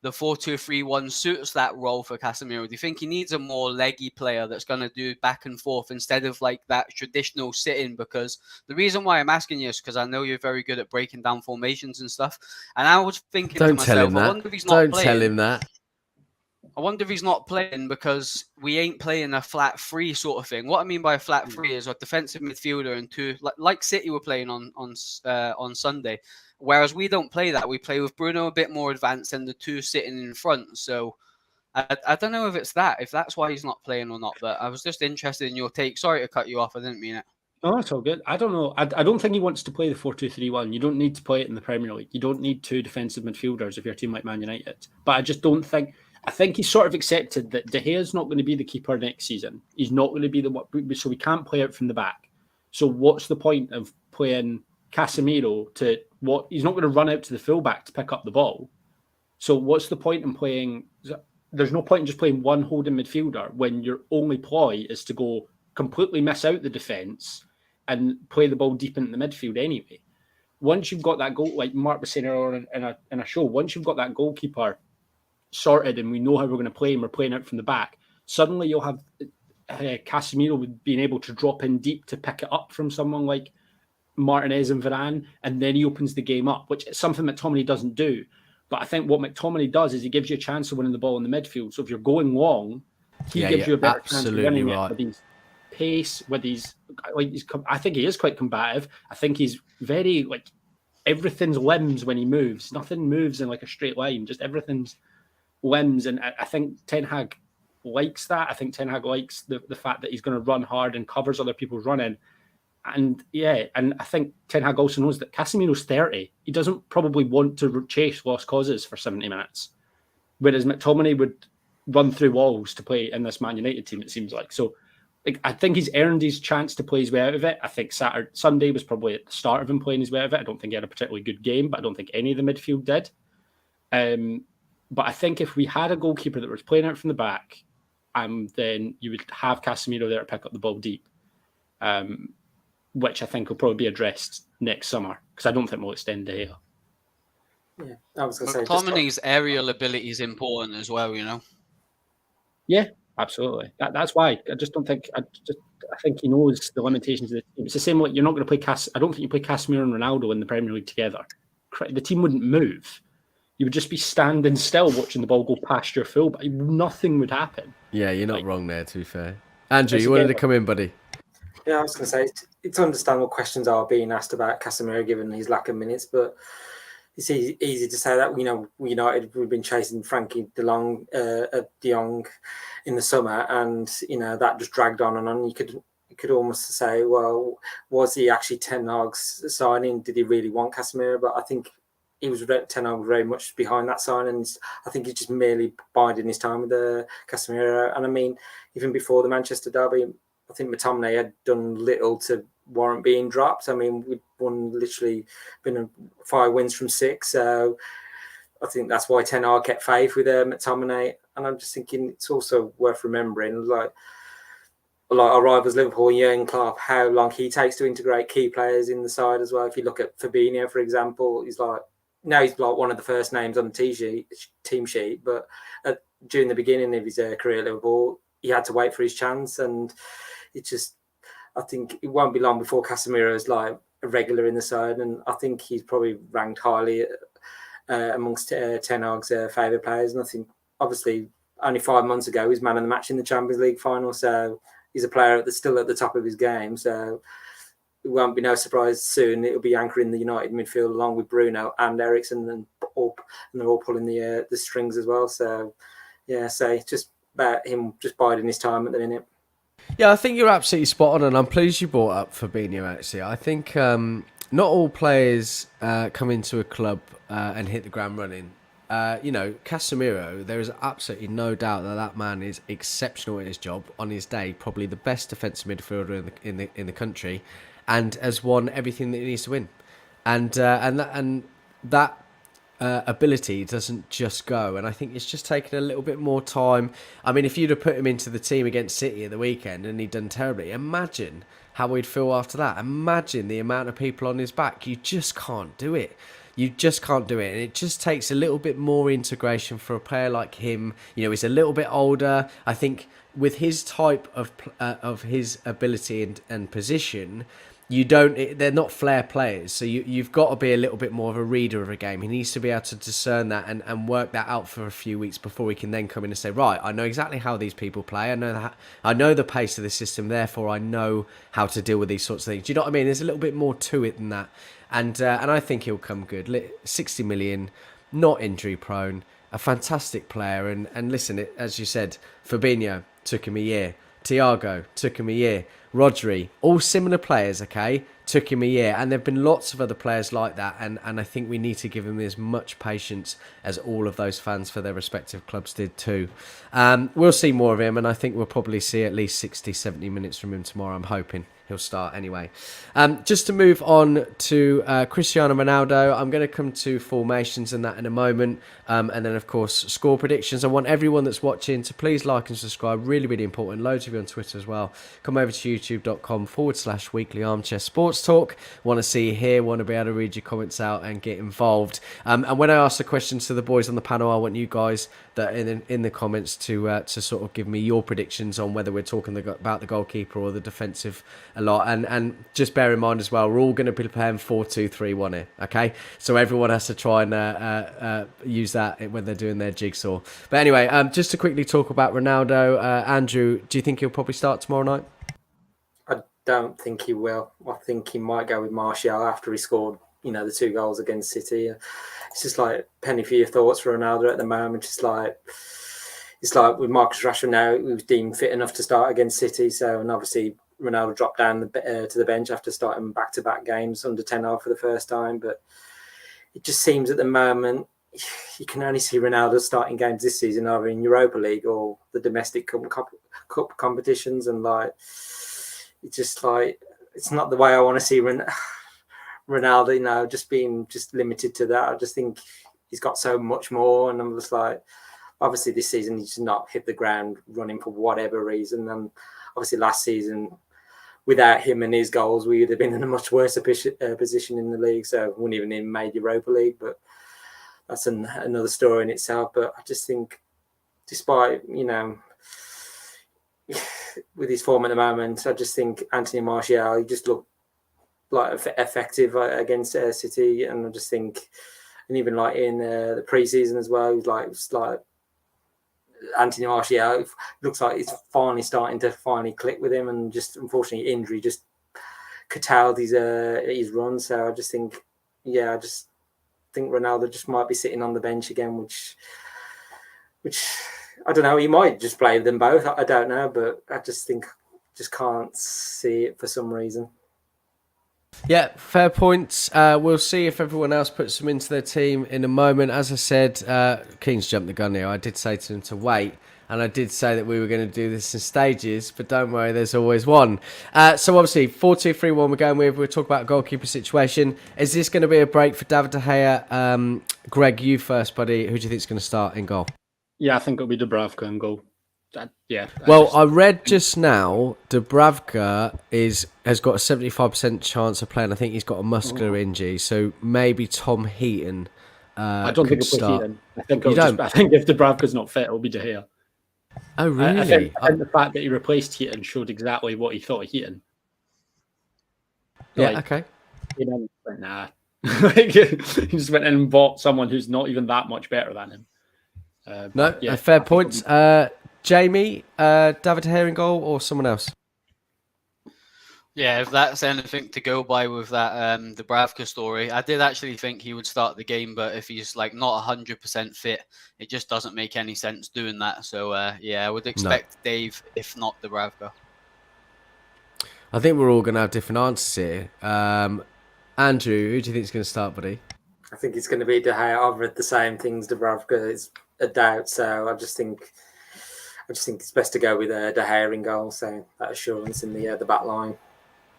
4-2-3-1 suits that role for Casemiro? Do you think he needs a more leggy player that's going to do back and forth instead of like that traditional sit-in? Because the reason why I'm asking you is because I know you're very good at breaking down formations and stuff. And I was thinking to Don't tell myself, him I that. wonder if he's not Don't playing. tell him that. I wonder if he's not playing because we ain't playing a flat three sort of thing. What I mean by a flat three is a defensive midfielder and two, like City were playing on Sunday. Whereas we don't play that. We play with Bruno a bit more advanced and the two sitting in front. So I don't know if that's why he's not playing or not. But I was just interested in your take. Sorry to cut you off. I didn't mean it. no, it's all good. I don't know. I don't think he wants to play the 4-2-3-1. You don't need to play it in the Premier League. You don't need two defensive midfielders if you're a team like Man United. But I just don't think. I think he's sort of accepted that De Gea's not going to be the keeper next season. He's not going to be the one, so we can't play out from the back. So what's the point of playing Casemiro to what? He's not going to run out to the fullback to pick up the ball. So what's the point in playing? There's no point in just playing one holding midfielder when your only ploy is to go completely miss out the defence and play the ball deep into the midfield anyway. Once you've got that goal, like Marc was saying earlier in a show, once you've got that goalkeeper sorted and we know how we're going to play and we're playing out from the back, suddenly you'll have Casemiro being able to drop in deep to pick it up from someone like Martinez and Varane, and then he opens the game up, which is something McTominay doesn't do. But I think what McTominay does is he gives you a chance of winning the ball in the midfield. So if you're going long, he gives you a better chance of winning it with his pace, with his I think he is quite combative. I think he's very like everything's limbs when he moves. Nothing moves in like a straight line. Just everything's limbs, and I think Ten Hag likes that. I think Ten Hag likes the fact that he's going to run hard and covers other people's running. And yeah, and I think Ten Hag also knows that Casemiro's 30. He doesn't probably want to chase lost causes for 70 minutes, whereas McTominay would run through walls to play in this Man United team, it seems like. So like, I think he's earned his chance to play his way out of it. I think Sunday was probably at the start of him playing his way out of it. I don't think he had a particularly good game, but I don't think any of the midfield did. But I think if we had a goalkeeper that was playing out from the back, then you would have Casemiro there to pick up the ball deep, which I think will probably be addressed next summer because I don't think we'll extend De Gea. Yeah, I was going to say. McTominay's aerial ability is important as well, you know. Yeah, absolutely. That's why I just don't think. I think he knows the limitations of the team. It's the same like you're not going to play I don't think you play Casemiro and Ronaldo in the Premier League together. The team wouldn't move. You would just be standing still watching the ball go past your fullback. Nothing would happen. Yeah, you're not wrong there, to be fair. Andrew, you wanted to come in, buddy. Yeah, I was going to say, it's understandable questions are being asked about Casemiro given his lack of minutes, but it's easy to say that. You know, United, we've been chasing Frankie de Jong in the summer, and, you know, that just dragged on and on. You could almost say, well, was he actually Ten Hag's signing? Did he really want Casemiro? But I think he was Ten Hag very much behind that sign, and I think he's just merely biding his time with Casemiro. And I mean, even before the Manchester derby, I think McTominay had done little to warrant being dropped. I mean, we'd been 5 wins from 6, so I think that's why Ten Hag kept faith with McTominay. And I'm just thinking it's also worth remembering, like our rivals Liverpool, Jurgen Klopp, how long he takes to integrate key players in the side as well. If you look at Fabinho, for example, he's like one of the first names on the team sheet, but during the beginning of his career at Liverpool, he had to wait for his chance, and I think it won't be long before Casemiro is like a regular in the side, and I think he's probably ranked highly amongst Ten Hag's favourite players. And I think, obviously, only 5 months ago, he was man of the match in the Champions League final, so he's a player that's still at the top of his game. So it won't be no surprise soon. It'll be anchoring the United midfield along with Bruno and Eriksen, and they're all pulling the strings as well. So, yeah, just about him just biding his time at the minute. Yeah, I think you're absolutely spot on, and I'm pleased you brought up Fabinho, actually. I think not all players come into a club and hit the ground running. Casemiro, there is absolutely no doubt that man is exceptional at his job. On his day, probably the best defensive midfielder in the country, and has won everything that he needs to win. And that ability doesn't just go, and I think it's just taken a little bit more time. I mean, if you'd have put him into the team against City at the weekend and he'd done terribly, imagine how we'd feel after that. Imagine the amount of people on his back. You just can't do it. You just can't do it, and it just takes a little bit more integration for a player like him. He's a little bit older. I think with his type of his ability and position, they're not flair players, so you've got to be a little bit more of a reader of a game. He needs to be able to discern that and work that out for a few weeks before he can then come in and say, right, I know exactly how these people play. I know the pace of the system, therefore I know how to deal with these sorts of things. Do you know what I mean? There's a little bit more to it than that. And I think he'll come good. 60 million, not injury prone, a fantastic player. And listen, as you said, Fabinho took him a year. Thiago took him a year. Rodri, all similar players, okay, took him a year. And there have been lots of other players like that. And I think we need to give him as much patience as all of those fans for their respective clubs did too. We'll see more of him, and I think we'll probably see at least 60, 70 minutes from him tomorrow. I'm hoping he'll start anyway. Just to move on to Cristiano Ronaldo, I'm going to come to formations and that in a moment. And then, of course, score predictions. I want everyone that's watching to please like and subscribe. Really, really important. Loads of you on Twitter as well. Come over to youtube.com/weekly armchair sports talk. Want to see you here. Want to be able to read your comments out and get involved. And when I ask the questions to the boys on the panel, I want you guys that in the comments to sort of give me your predictions on whether we're talking about the goalkeeper or the defensive a lot. And just bear in mind as well, we're all going to be playing 4-2-3-1 here, okay? So everyone has to try and use that when they're doing their jigsaw. But anyway, just to quickly talk about Ronaldo, Andrew, do you think he'll probably start tomorrow night? I don't think he will. I think he might go with Martial after he scored, the 2 goals against City. It's just like penny for your thoughts for Ronaldo at the moment. It's like with Marcus Rashford now, he was deemed fit enough to start against City. So, and obviously Ronaldo dropped down to the bench after starting back-to-back games under Ten Hag for the first time. But it just seems at the moment you can only see Ronaldo starting games this season either in Europa League or the domestic cup competitions, and it's just it's not the way I want to see Ronaldo. Just being limited to that. I just think he's got so much more, and I'm just like, obviously this season he's not hit the ground running for whatever reason, and obviously last season, without him and his goals, we would have been in a much worse position in the league. So we wouldn't even have made Europa League, but that's another story in itself. But I just think, despite, with his form at the moment, I just think Anthony Martial, he just looked like effective against City. And I just think, and even like in the pre-season as well, he was like Anthony Martial, looks like it's finally starting to click with him, and just unfortunately injury just curtailed his run. So I just think, Ronaldo just might be sitting on the bench again, which I don't know. He might just play them both. I don't know, but I just can't see it for some reason. Yeah, fair points. We'll see if everyone else puts them into their team in a moment. As I said, Keane's jumped the gun here. I did say to him to wait. and I did say that we were going to do this in stages, but don't worry, there's always one. So obviously, 4-2-3-1 we're going with. We'll talk about goalkeeper situation. Is this going to be a break for David De Gea? Greg, you first, buddy. Who do you think is going to start in goal? Yeah, I think it'll be Dubravka in goal. I read just now Dubravka has got a 75% chance of playing. I think he's got a muscular injury, so maybe Tom Heaton. I don't think could it'll start. play Heaton. I think if Dubravka's not fit, it'll be De Gea. Oh, really? I think the fact that he replaced Heaton showed exactly what he thought of Heaton. Yeah, okay. He then went, nah. He just went in and bought someone who's not even that much better than him. Fair points. Jamie, David De Gea in goal or someone else? Yeah, if that's anything to go by with that Dubravka story, I did actually think he would start the game, but if he's like not 100% fit, it just doesn't make any sense doing that. So I would expect Dave, if not Dubravka. I think we're all going to have different answers here. Andrew, who do you think is going to start, buddy? I think it's going to be De Gea. I've read the same things. Dubravka is a doubt, so I just think it's best to go with De Gea in goal. So that assurance in the back line.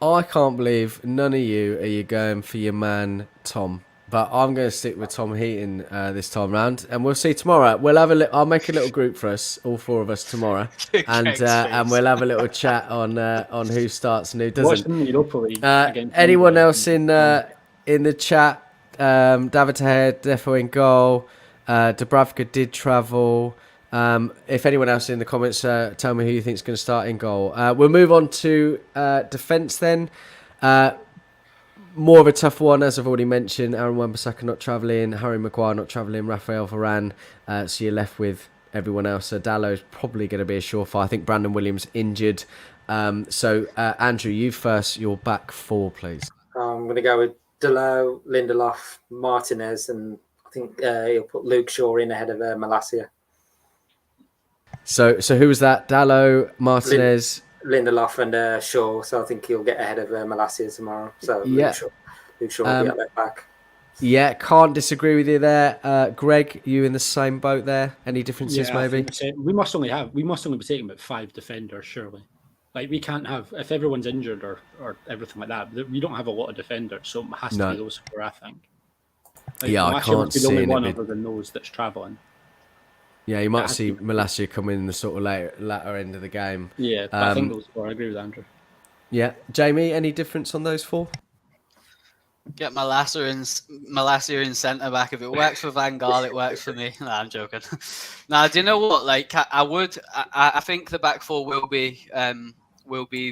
I can't believe none of you are going for your man Tom, but I'm going to stick with Tom Heaton this time round, and we'll see tomorrow. We'll have I'll make a little group for us, all four of us tomorrow, and we'll have a little chat on who starts and who doesn't. Anyone else in the chat? David De Gea, defo in goal. Dubravka did travel. If anyone else in the comments, tell me who you think is going to start in goal. We'll move on to defence then. More of a tough one, as I've already mentioned. Aaron Wan-Bissaka not travelling, Harry Maguire not travelling, Raphael Varane. So you're left with everyone else. So Dallow's probably going to be a surefire. I think Brandon Williams injured. So Andrew, you first. Your back four, please. I'm going to go with Dalot, Lindelof, Martinez, and I think he'll put Luke Shaw in ahead of Malacia. So who was that? Dalot, Martinez, Lindelof, and Shaw. So I think he'll get ahead of Malacia tomorrow. So Luke Shaw will be at left back. Yeah, can't disagree with you there. Greg, you in the same boat there? Any differences maybe? We must only be taking about 5 defenders, surely. Like, we can't have, if everyone's injured or everything like that, we don't have a lot of defenders, so it has to be those four, I think. Like, I can't see the only one other than those that's travelling. Yeah, you might see Malacia come in the sort of latter end of the game. Yeah, but I think those four, I agree with Andrew. Yeah. Jamie, any difference on those four? Get Malacia in centre back. If it works for Van Gaal, it works for me. Nah, I'm joking. Nah, do you know what? Like, I think the back four will be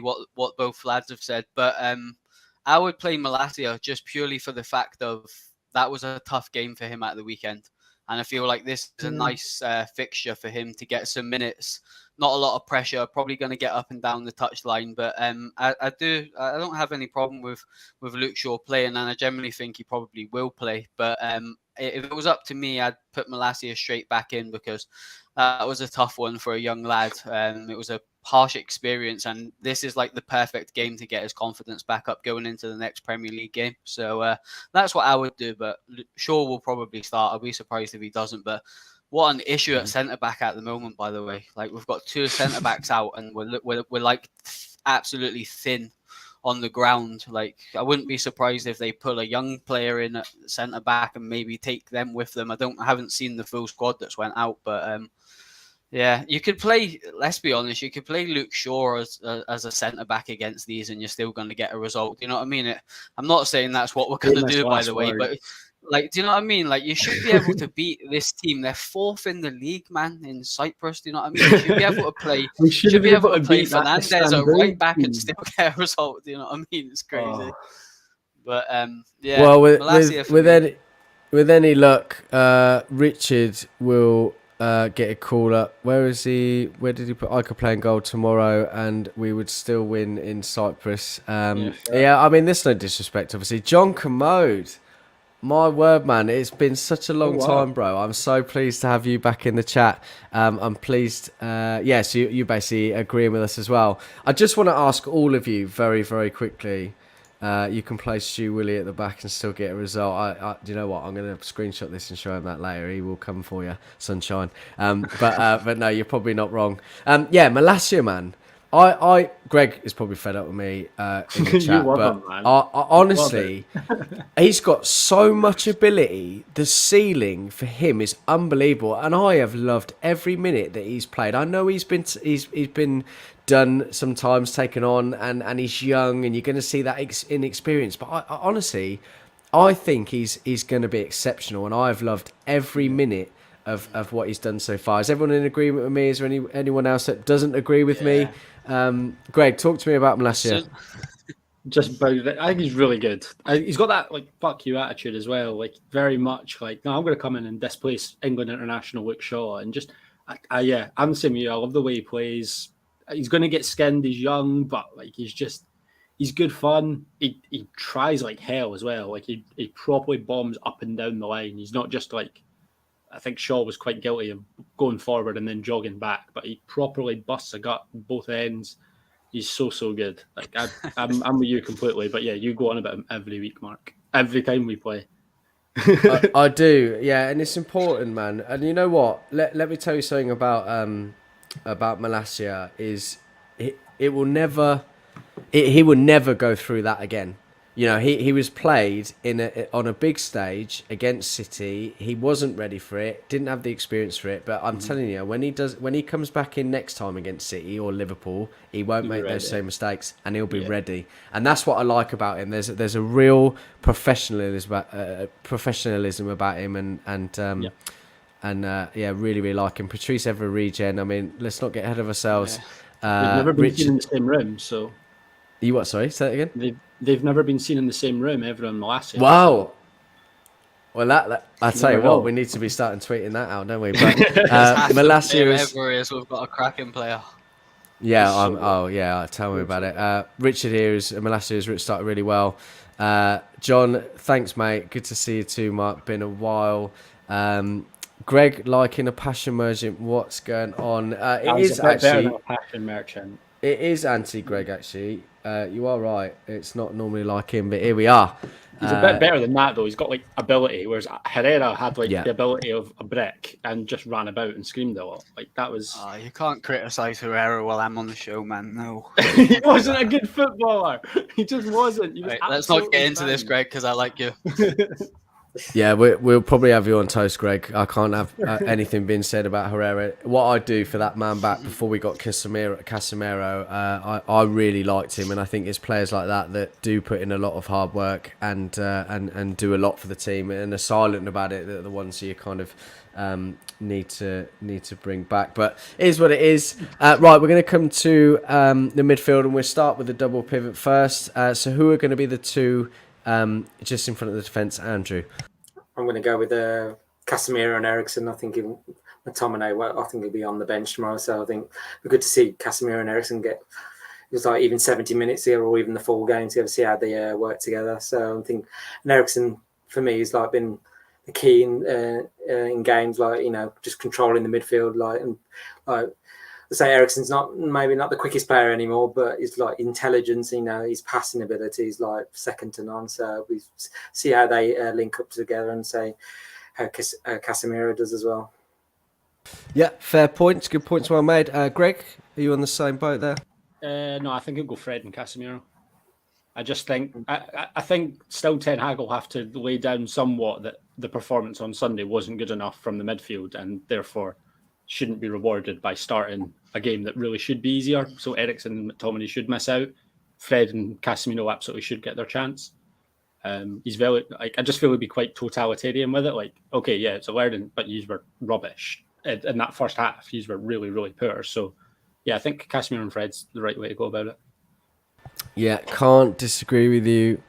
what both lads have said, but I would play Malacia just purely for the fact of that was a tough game for him at the weekend, and I feel like this is a nice fixture for him to get some minutes. Not a lot of pressure, probably going to get up and down the touchline, but I don't have any problem with Luke Shaw playing, and I generally think he probably will play. But if it was up to me, I'd put Malacia straight back in because that was a tough one for a young lad. It was a harsh experience, and this is like the perfect game to get his confidence back up going into the next Premier League game. So that's what I would do, but Shaw will probably start. I'll be surprised if he doesn't, but what an issue at centre-back at the moment, by the way. Like, we've got 2 centre-backs out, and we're like absolutely thin on the ground. Like, I wouldn't be surprised if they put a young player in at centre-back and maybe take them with them. I haven't seen the full squad that's went out, but yeah, you could play, let's be honest, you could play Luke Shaw as a centre-back against these and you're still going to get a result. Do you know what I mean? I'm not saying that's what we're going to do, by the way, but like, do you know what I mean? Like, you should be able to beat this team. They're 4th in the league, man, in Cyprus. Do you know what I mean? You should be able to play. should be able to play Fernandez at right back and still get a result. Do you know what I mean? It's crazy. But yeah. Well, with any luck, Richard will get a call up. Where is he? Where did he put? I could play in goal tomorrow, and we would still win in Cyprus. Yeah, I mean, there's no disrespect, obviously. John Commode. My word, man, it's been such a long time, bro. I'm so pleased to have you back in the chat. I'm pleased. Yes, you basically agreeing with us as well. I just want to ask all of you very, very quickly. You can play Stu Willie at the back and still get a result. Do you know what? I'm going to screenshot this and show him that later. He will come for you, sunshine. But no, you're probably not wrong. Malacia, man. Greg is probably fed up with me in the chat, but him, man. honestly, he's got so much ability. The ceiling for him is unbelievable, and I have loved every minute that he's played. I know he's been done sometimes, taken on, and he's young, and you're going to see that inexperience. But I honestly, I think he's going to be exceptional, and I've loved every minute of what he's done so far. Is everyone in agreement with me? Is there anyone else that doesn't agree with me? Greg, talk to me about Malacia. Just about it. I think he's really good. He's got that like fuck you attitude as well. Like very much like, no, I'm going to come in and displace England international Luke Shaw, and just I'm the same with you. I love the way he plays. He's going to get skinned. He's young, but like he's good fun. He tries like hell as well. Like he properly bombs up and down the line. He's not just like, I think Shaw was quite guilty of going forward and then jogging back, but he properly busts a gut both ends. He's so good. Like I'm with you completely, but yeah, you go on about him every week, Mark. Every time we play. I do, yeah, and it's important, man. And you know what? Let me tell you something about Malacia. Is he will never go through that again. You know, he was played on a big stage against City. He wasn't ready for it, didn't have the experience for it. But I'm telling you, when he comes back in next time against City or Liverpool, he won't make those same mistakes, and he'll be ready. And that's what I like about him. There's a real professionalism about him, and really like him. Patrice Evra regen. I mean, let's not get ahead of ourselves. Yeah. They've never been seen in the same room, so. You what? Sorry, say that again. They've never been seen in the same room, Evra and Malacia. Wow. Well, I tell you what, we need to be starting tweeting that out, don't we? But Malacia is we've got a cracking player. Yeah, tell me about it. Richard here is Malacia has started really well. John, thanks, mate. Good to see you too, Mark. Been a while. Greg, liking a passion merchant. What's going on? It is actually a passion merchant. It is anti-Greg, actually. You are right. It's not normally like him, but here we are. He's a bit better than that, though. He's got like ability, whereas Herrera had the ability of a brick and just ran about and screamed a lot. Like that was. You can't criticise Herrera while I'm on the show, man. No, he wasn't a good footballer. He just wasn't. Let's not get into this, Greg, because I like you. Yeah, we'll probably have you on toast, Greg. I can't have anything being said about Herrera. What I do for that man back before we got Casemiro, I really liked him, and I think it's players like that do put in a lot of hard work and do a lot for the team and are silent about it. They're the ones you kind of need to bring back. But it is what it is. Right, we're going to come to the midfield, and we'll start with the double pivot first. So who are going to be the two just in front of the defence, Andrew? I'm going to go with Casemiro and Eriksen. I think McTominay, I think he'll be on the bench tomorrow. So I think we're good to see Casemiro and Eriksen get. It was like even 70 minutes here, or even the full game to see how they work together. So I think Eriksen for me has like been the key in games, like just controlling the midfield, I say Eriksen's maybe not the quickest player anymore, but he's like intelligence, his passing ability is like second to none. So we see how they link up together and say how Casemiro does as well. Yeah, fair points. Good points well made. Greg, are you on the same boat there? No, I think he'll go Fred and Casemiro. I just think I think still Ten Hag will have to lay down somewhat that the performance on Sunday wasn't good enough from the midfield, and therefore shouldn't be rewarded by starting a game that really should be easier. So Eriksen and McTominay should miss out. Fred and Casemiro absolutely should get their chance. He's very I just feel he'd be quite totalitarian with it. Like, okay, yeah, it's a learning, but you were rubbish in that first half. You were really, really poor. So yeah, I think Casemiro and Fred's the right way to go about it. Yeah, can't disagree with you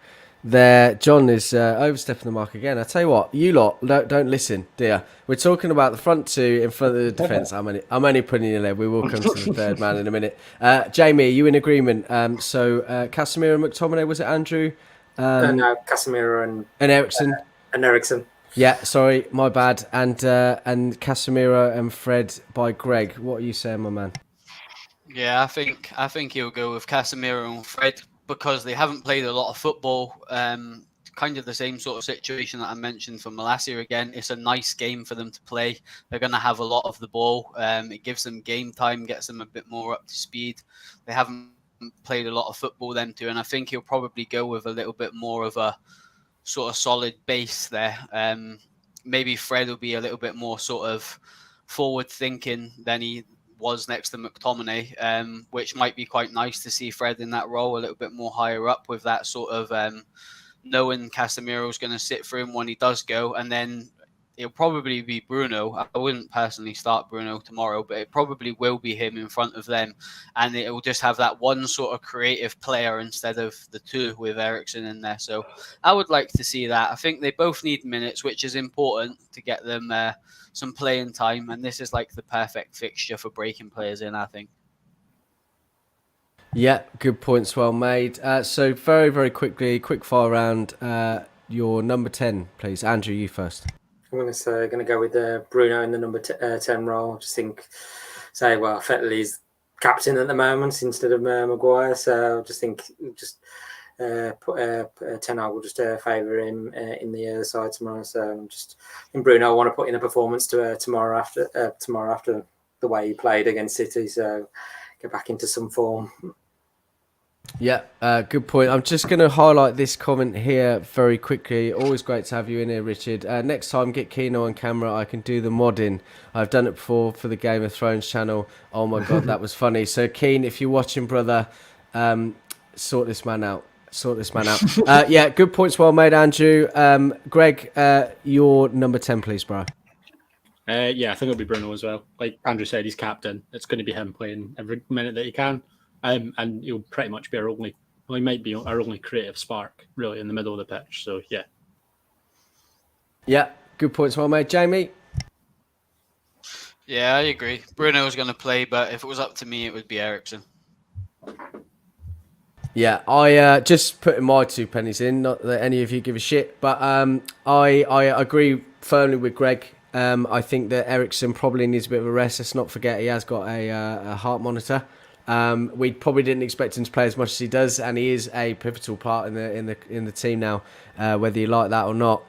there. John is overstepping the mark again. I tell you what, you lot don't listen, dear. We're talking about the front two in front of the defence. I'm only putting you there. We will come to the third man in a minute. Jamie, are you in agreement? So Casemiro and McTominay, was it Andrew? No, Casemiro and Eriksen. And Eriksen. Yeah, sorry, my bad. And Casemiro and Fred by Greg. What are you saying, my man? Yeah, I think he'll go with Casemiro and Fred. because they haven't played a lot of football. Kind of the same sort of situation that I mentioned for Malacia again. It's a nice game for them to play. They're going to have a lot of the ball. It gives them game time, gets them a bit more up to speed. They haven't played a lot of football, them two, and I think he'll probably go with a little bit more of a sort of solid base there. Maybe Fred will be a little bit more sort of forward thinking than he was next to McTominay, which might be quite nice to see Fred in that role a little bit more higher up with that sort of knowing Casemiro's going to sit for him when he does go, and then it'll probably be Bruno. I wouldn't personally start Bruno tomorrow, but it probably will be him in front of them, and it will just have that one sort of creative player instead of the two with Eriksen in there. So I would like to see that. I think they both need minutes, which is important to get them some playing time, and this is like the perfect fixture for breaking players in, I think. Yeah, good points, well made. So very, very quickly, quick fire round. Your number 10, please. Andrew, you first. I'm going to go with Bruno in the number 10 role. Just think, effectively he's captain at the moment instead of Maguire. So I just think, Ten Hag will just favour him in the other side tomorrow. So in Bruno, I want to put in a performance tomorrow after the way he played against City. So get back into some form. Yeah, good point. I'm just going to highlight this comment here very quickly. Always great to have you in here, Richard. Next time, get Keno on camera. I can do the modding. I've done it before for the Game of Thrones channel. Oh my God, that was funny. So, Keen, if you're watching, brother, sort this man out. Yeah, good points, well made, Andrew. Greg, your number 10, please, bro. Yeah, I think it'll be Bruno as well. Like Andrew said, he's captain. It's going to be him playing every minute that he can. And he'll pretty much be he might be our only creative spark, really, in the middle of the pitch. So, yeah. Yeah, good points, well made. Jamie? Yeah, I agree. Bruno's going to play, but if it was up to me, it would be Eriksen. Yeah, I just putting my 2 pennies in, not that any of you give a shit, but I agree firmly with Greg. I think that Eriksen probably needs a bit of a rest. Let's not forget he has got a heart monitor. We probably didn't expect him to play as much as he does, and he is a pivotal part in the team now, whether you like that or not.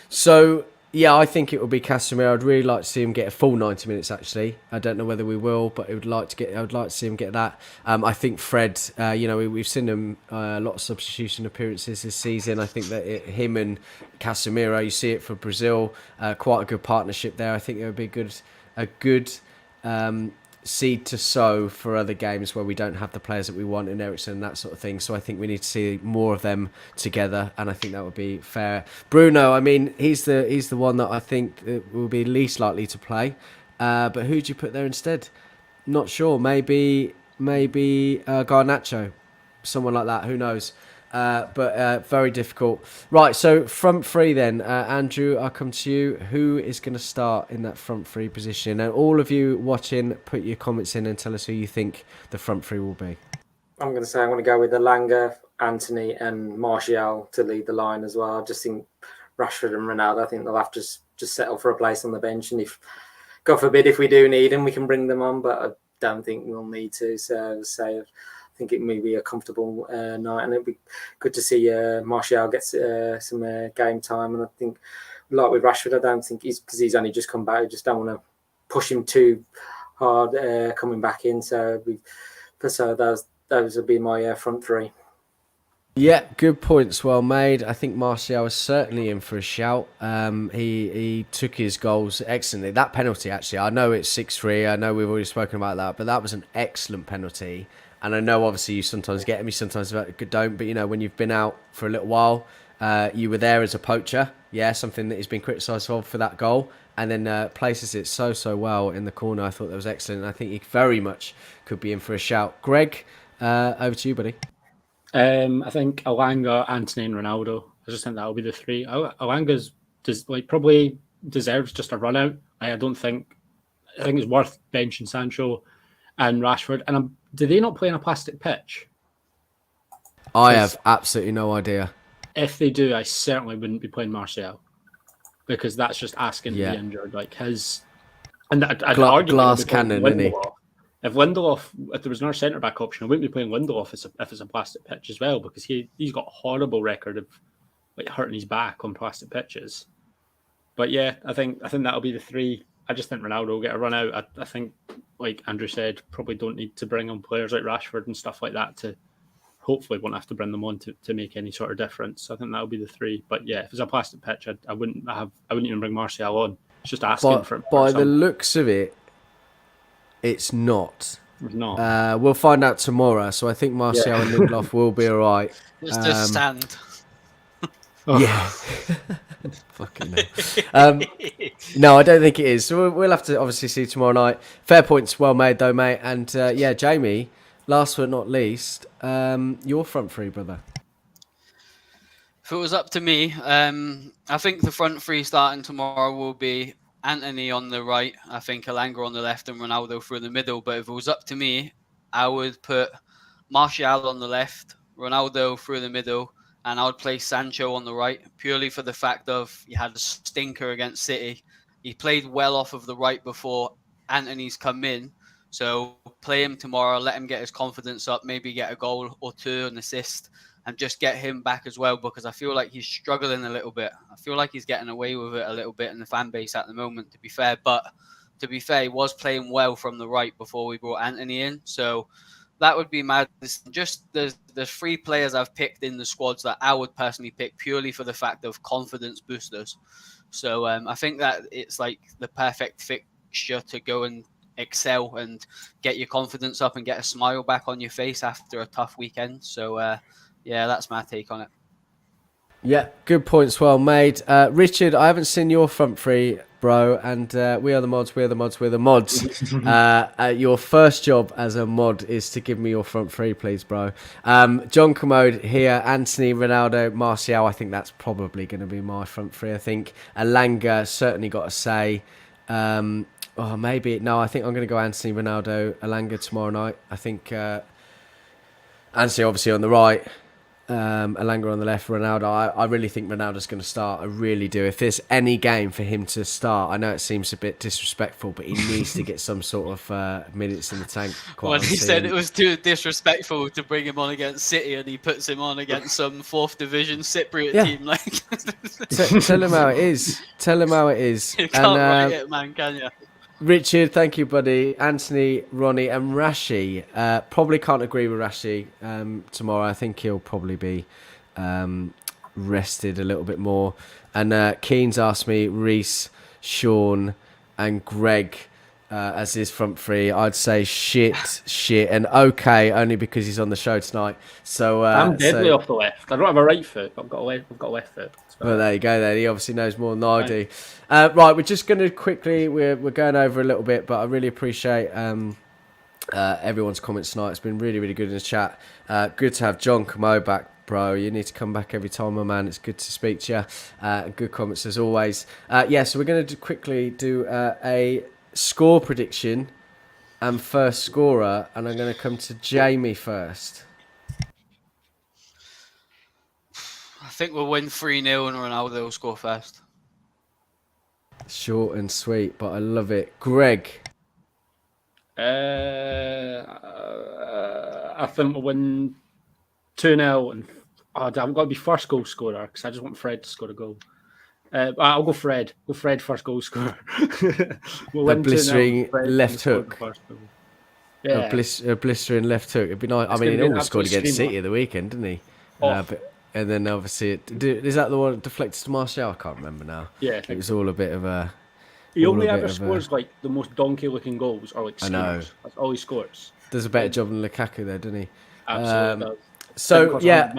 So yeah, I think it will be Casemiro. I'd really like to see him get a full 90 minutes. Actually, I don't know whether we will, but I would like to see him get that. I think Fred. We've seen him a lot of substitution appearances this season. I think that him and Casemiro, you see it for Brazil, quite a good partnership there. I think it would be a good seed to sow for other games where we don't have the players that we want in Eriksen and that sort of thing. So I think we need to see more of them together, and I think that would be fair. Bruno, I mean, he's the one that I think will be least likely to play. But who do you put there instead? Not sure. Maybe Garnacho, someone like that. Who knows? But very difficult. Right, so front three then. Andrew, I'll come to you. Who is going to start in that front three position? And all of you watching, put your comments in and tell us who you think the front three will be. I'm going to go with Elanga, Anthony and Martial to lead the line as well. I just think Rashford and Ronaldo, I think they'll have to just settle for a place on the bench. And if, God forbid, if we do need them, we can bring them on. But I don't think we'll need to. So I think it may be a comfortable night, and it'd be good to see Martial get some game time. And I think, like with Rashford, I don't think he's only just come back. I just don't want to push him too hard coming back in. So those would be my front three. Yeah, good points, well made. I think Martial is certainly in for a shout. He took his goals excellently. That penalty, actually, I know it's 6-3. I know we've already spoken about that, but that was an excellent penalty. And I know, obviously, you sometimes get me, sometimes don't. But, when you've been out for a little while, you were there as a poacher. Yeah, something that he's been criticised for that goal. And then places it so well in the corner. I thought that was excellent. I think he very much could be in for a shout. Greg, over to you, buddy. I think Elanga, Anthony and Ronaldo. I just think that'll be the three. Elanga's probably deserves just a run out. I think it's worth benching Sancho and Rashford. And do they not play on a plastic pitch? I have absolutely no idea. If they do, I certainly wouldn't be playing Martial, because that's just asking to be injured. Like his, and I'd argue glass cannon, isn't he? if there was another centre back option, I wouldn't be playing Lindelof if it's a plastic pitch as well, because he's got a horrible record of like hurting his back on plastic pitches. But yeah, I think that'll be the three. I just think Ronaldo will get a run out. I think, like Andrew said, probably don't need to bring on players like Rashford and stuff like that to hopefully won't have to bring them on to make any sort of difference. I think that'll be the three. But yeah, if it's a plastic pitch, I wouldn't even bring Martial on. It's just asking for it. By the looks of it, it's not. It's not. We'll find out tomorrow. So I think Martial and Lindelof will be all right. Just stand. Yeah. Fucking hell. No, I don't think it is. So we'll have to obviously see tomorrow night. Fair points, well made though, mate. And yeah, Jamie, last but not least, your front three, brother. If it was up to me, I think the front three starting tomorrow will be Anthony on the right, I think Elanga on the left, and Ronaldo through the middle. But if it was up to me, I would put Martial on the left, Ronaldo through the middle, and I would play Sancho on the right, purely for the fact of he had a stinker against City. He played well off of the right before Anthony's come in. So play him tomorrow, let him get his confidence up, maybe get a goal or two, an assist, and just get him back as well, because I feel like he's struggling a little bit. I feel like he's getting away with it a little bit in the fan base at the moment, to be fair. But to be fair, he was playing well from the right before we brought Anthony in. So that would be mad. Just there's 3 players I've picked in the squads that I would personally pick purely for the fact of confidence boosters. So I think that it's like the perfect fixture to go and excel and get your confidence up and get a smile back on your face after a tough weekend. So yeah, that's my take on it. Yeah, good points, well made. Richard, I haven't seen your front three, bro, and we are the mods. Your first job as a mod is to give me your front three, please, bro. John Commode here, Anthony, Ronaldo, Martial. I think that's probably going to be my front three. I think Elanga certainly got a say. Maybe no. I think I'm going to go Anthony, Ronaldo, Elanga tomorrow night. I think Anthony obviously on the right. Elanga on the left, Ronaldo. I really think Ronaldo's going to start. I really do. If there's any game for him to start, I know it seems a bit disrespectful, but he needs to get some sort of minutes in the tank. Well, he said it was too disrespectful to bring him on against City, and he puts him on against some 4th division Cypriot team. Like, tell him how it is. Tell him how it is. You can't write it, man, can you? Richard, thank you, buddy. Anthony, Ronnie, and Rashi. Probably can't agree with Rashi tomorrow. I think he'll probably be rested a little bit more. And Keen's asked me Reese, Sean, and Greg as his front three. I'd say shit, and okay, only because he's on the show tonight. So I'm deadly off the left. I don't have a right foot, but I've got a left foot. Well, there you go. Then he obviously knows more than I do. Right, we're just going to quickly. We're going over a little bit, but I really appreciate everyone's comments tonight. It's been really, really good in the chat. Good to have John Camo back, bro. You need to come back every time, my man. It's good to speak to you. Good comments as always. So we're going to quickly do a score prediction and first scorer, and I'm going to come to Jamie first. I think we'll win 3-0 and Ronaldo will score first. Short and sweet, but I love it. Greg. I think we'll win 2-0 and I've got to be first goal scorer because I just want Fred to score a goal. I'll go Fred. Go Fred first goal scorer. We'll win blistering left hook. Yeah. A blistering left hook. It'd be nice. I mean, he almost scored against City at the weekend, didn't he? And then obviously, is that the one deflected to Martial? I can't remember now. Yeah, it was all a bit of a. He only ever scores like the most donkey-looking goals, or like screamers. That's all he scores. Does a better job than Lukaku there, doesn't he? Absolutely. So yeah.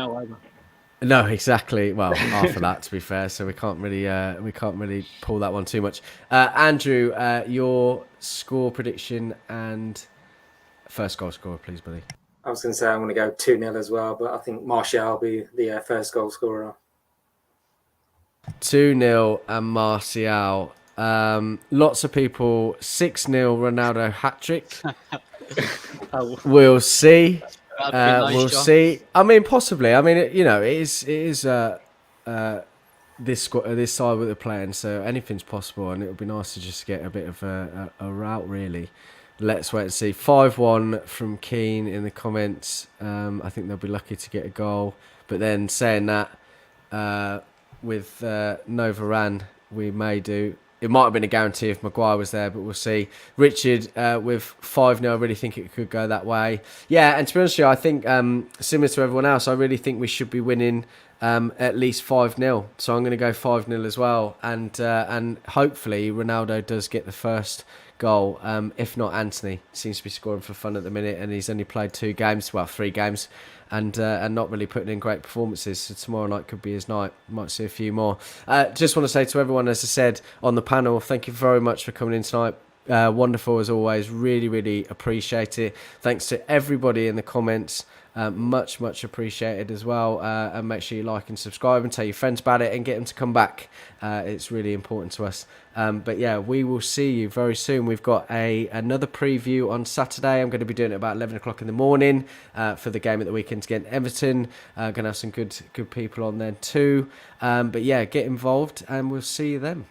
No, exactly. Well, half of that to be fair. So we can't really pull that one too much. Andrew, your score prediction and first goal scorer, please, buddy. I was going to say I'm going to go 2-0 as well, but I think Martial will be the first goal scorer. 2-0 and Martial. Lots of people 6-0 Ronaldo hat-trick. We'll see. Nice, we'll John. see. I mean, possibly. I mean, it is this side with the playing, so anything's possible, and it would be nice to just get a bit of a route, really. let's wait and see. 5-1 from Keane in the comments. I think they'll be lucky to get a goal. But then saying that, with no Varane, we may do. It might have been a guarantee if Maguire was there, but we'll see. Richard with 5-0, I really think it could go that way. Yeah, and to be honest with you, I think similar to everyone else, I really think we should be winning at least 5-0. So I'm going to go 5-0 as well. And hopefully Ronaldo does get the first goal. If not, Anthony seems to be scoring for fun at the minute, and he's only played 3 games, and not really putting in great performances. So tomorrow night could be his night. Might see a few more. Just want to say to everyone, as I said on the panel, thank you very much for coming in tonight. Wonderful as always. Really, really appreciate it. Thanks to everybody in the comments. Much appreciated as well. And make sure you like and subscribe and tell your friends about it and get them to come back. It's really important to us. But yeah, we will see you very soon. We've got another preview on Saturday. I'm going to be doing it about 11 o'clock in the morning for the game at the weekend against Everton. Going to have some good people on there too. But yeah, get involved and we'll see you then.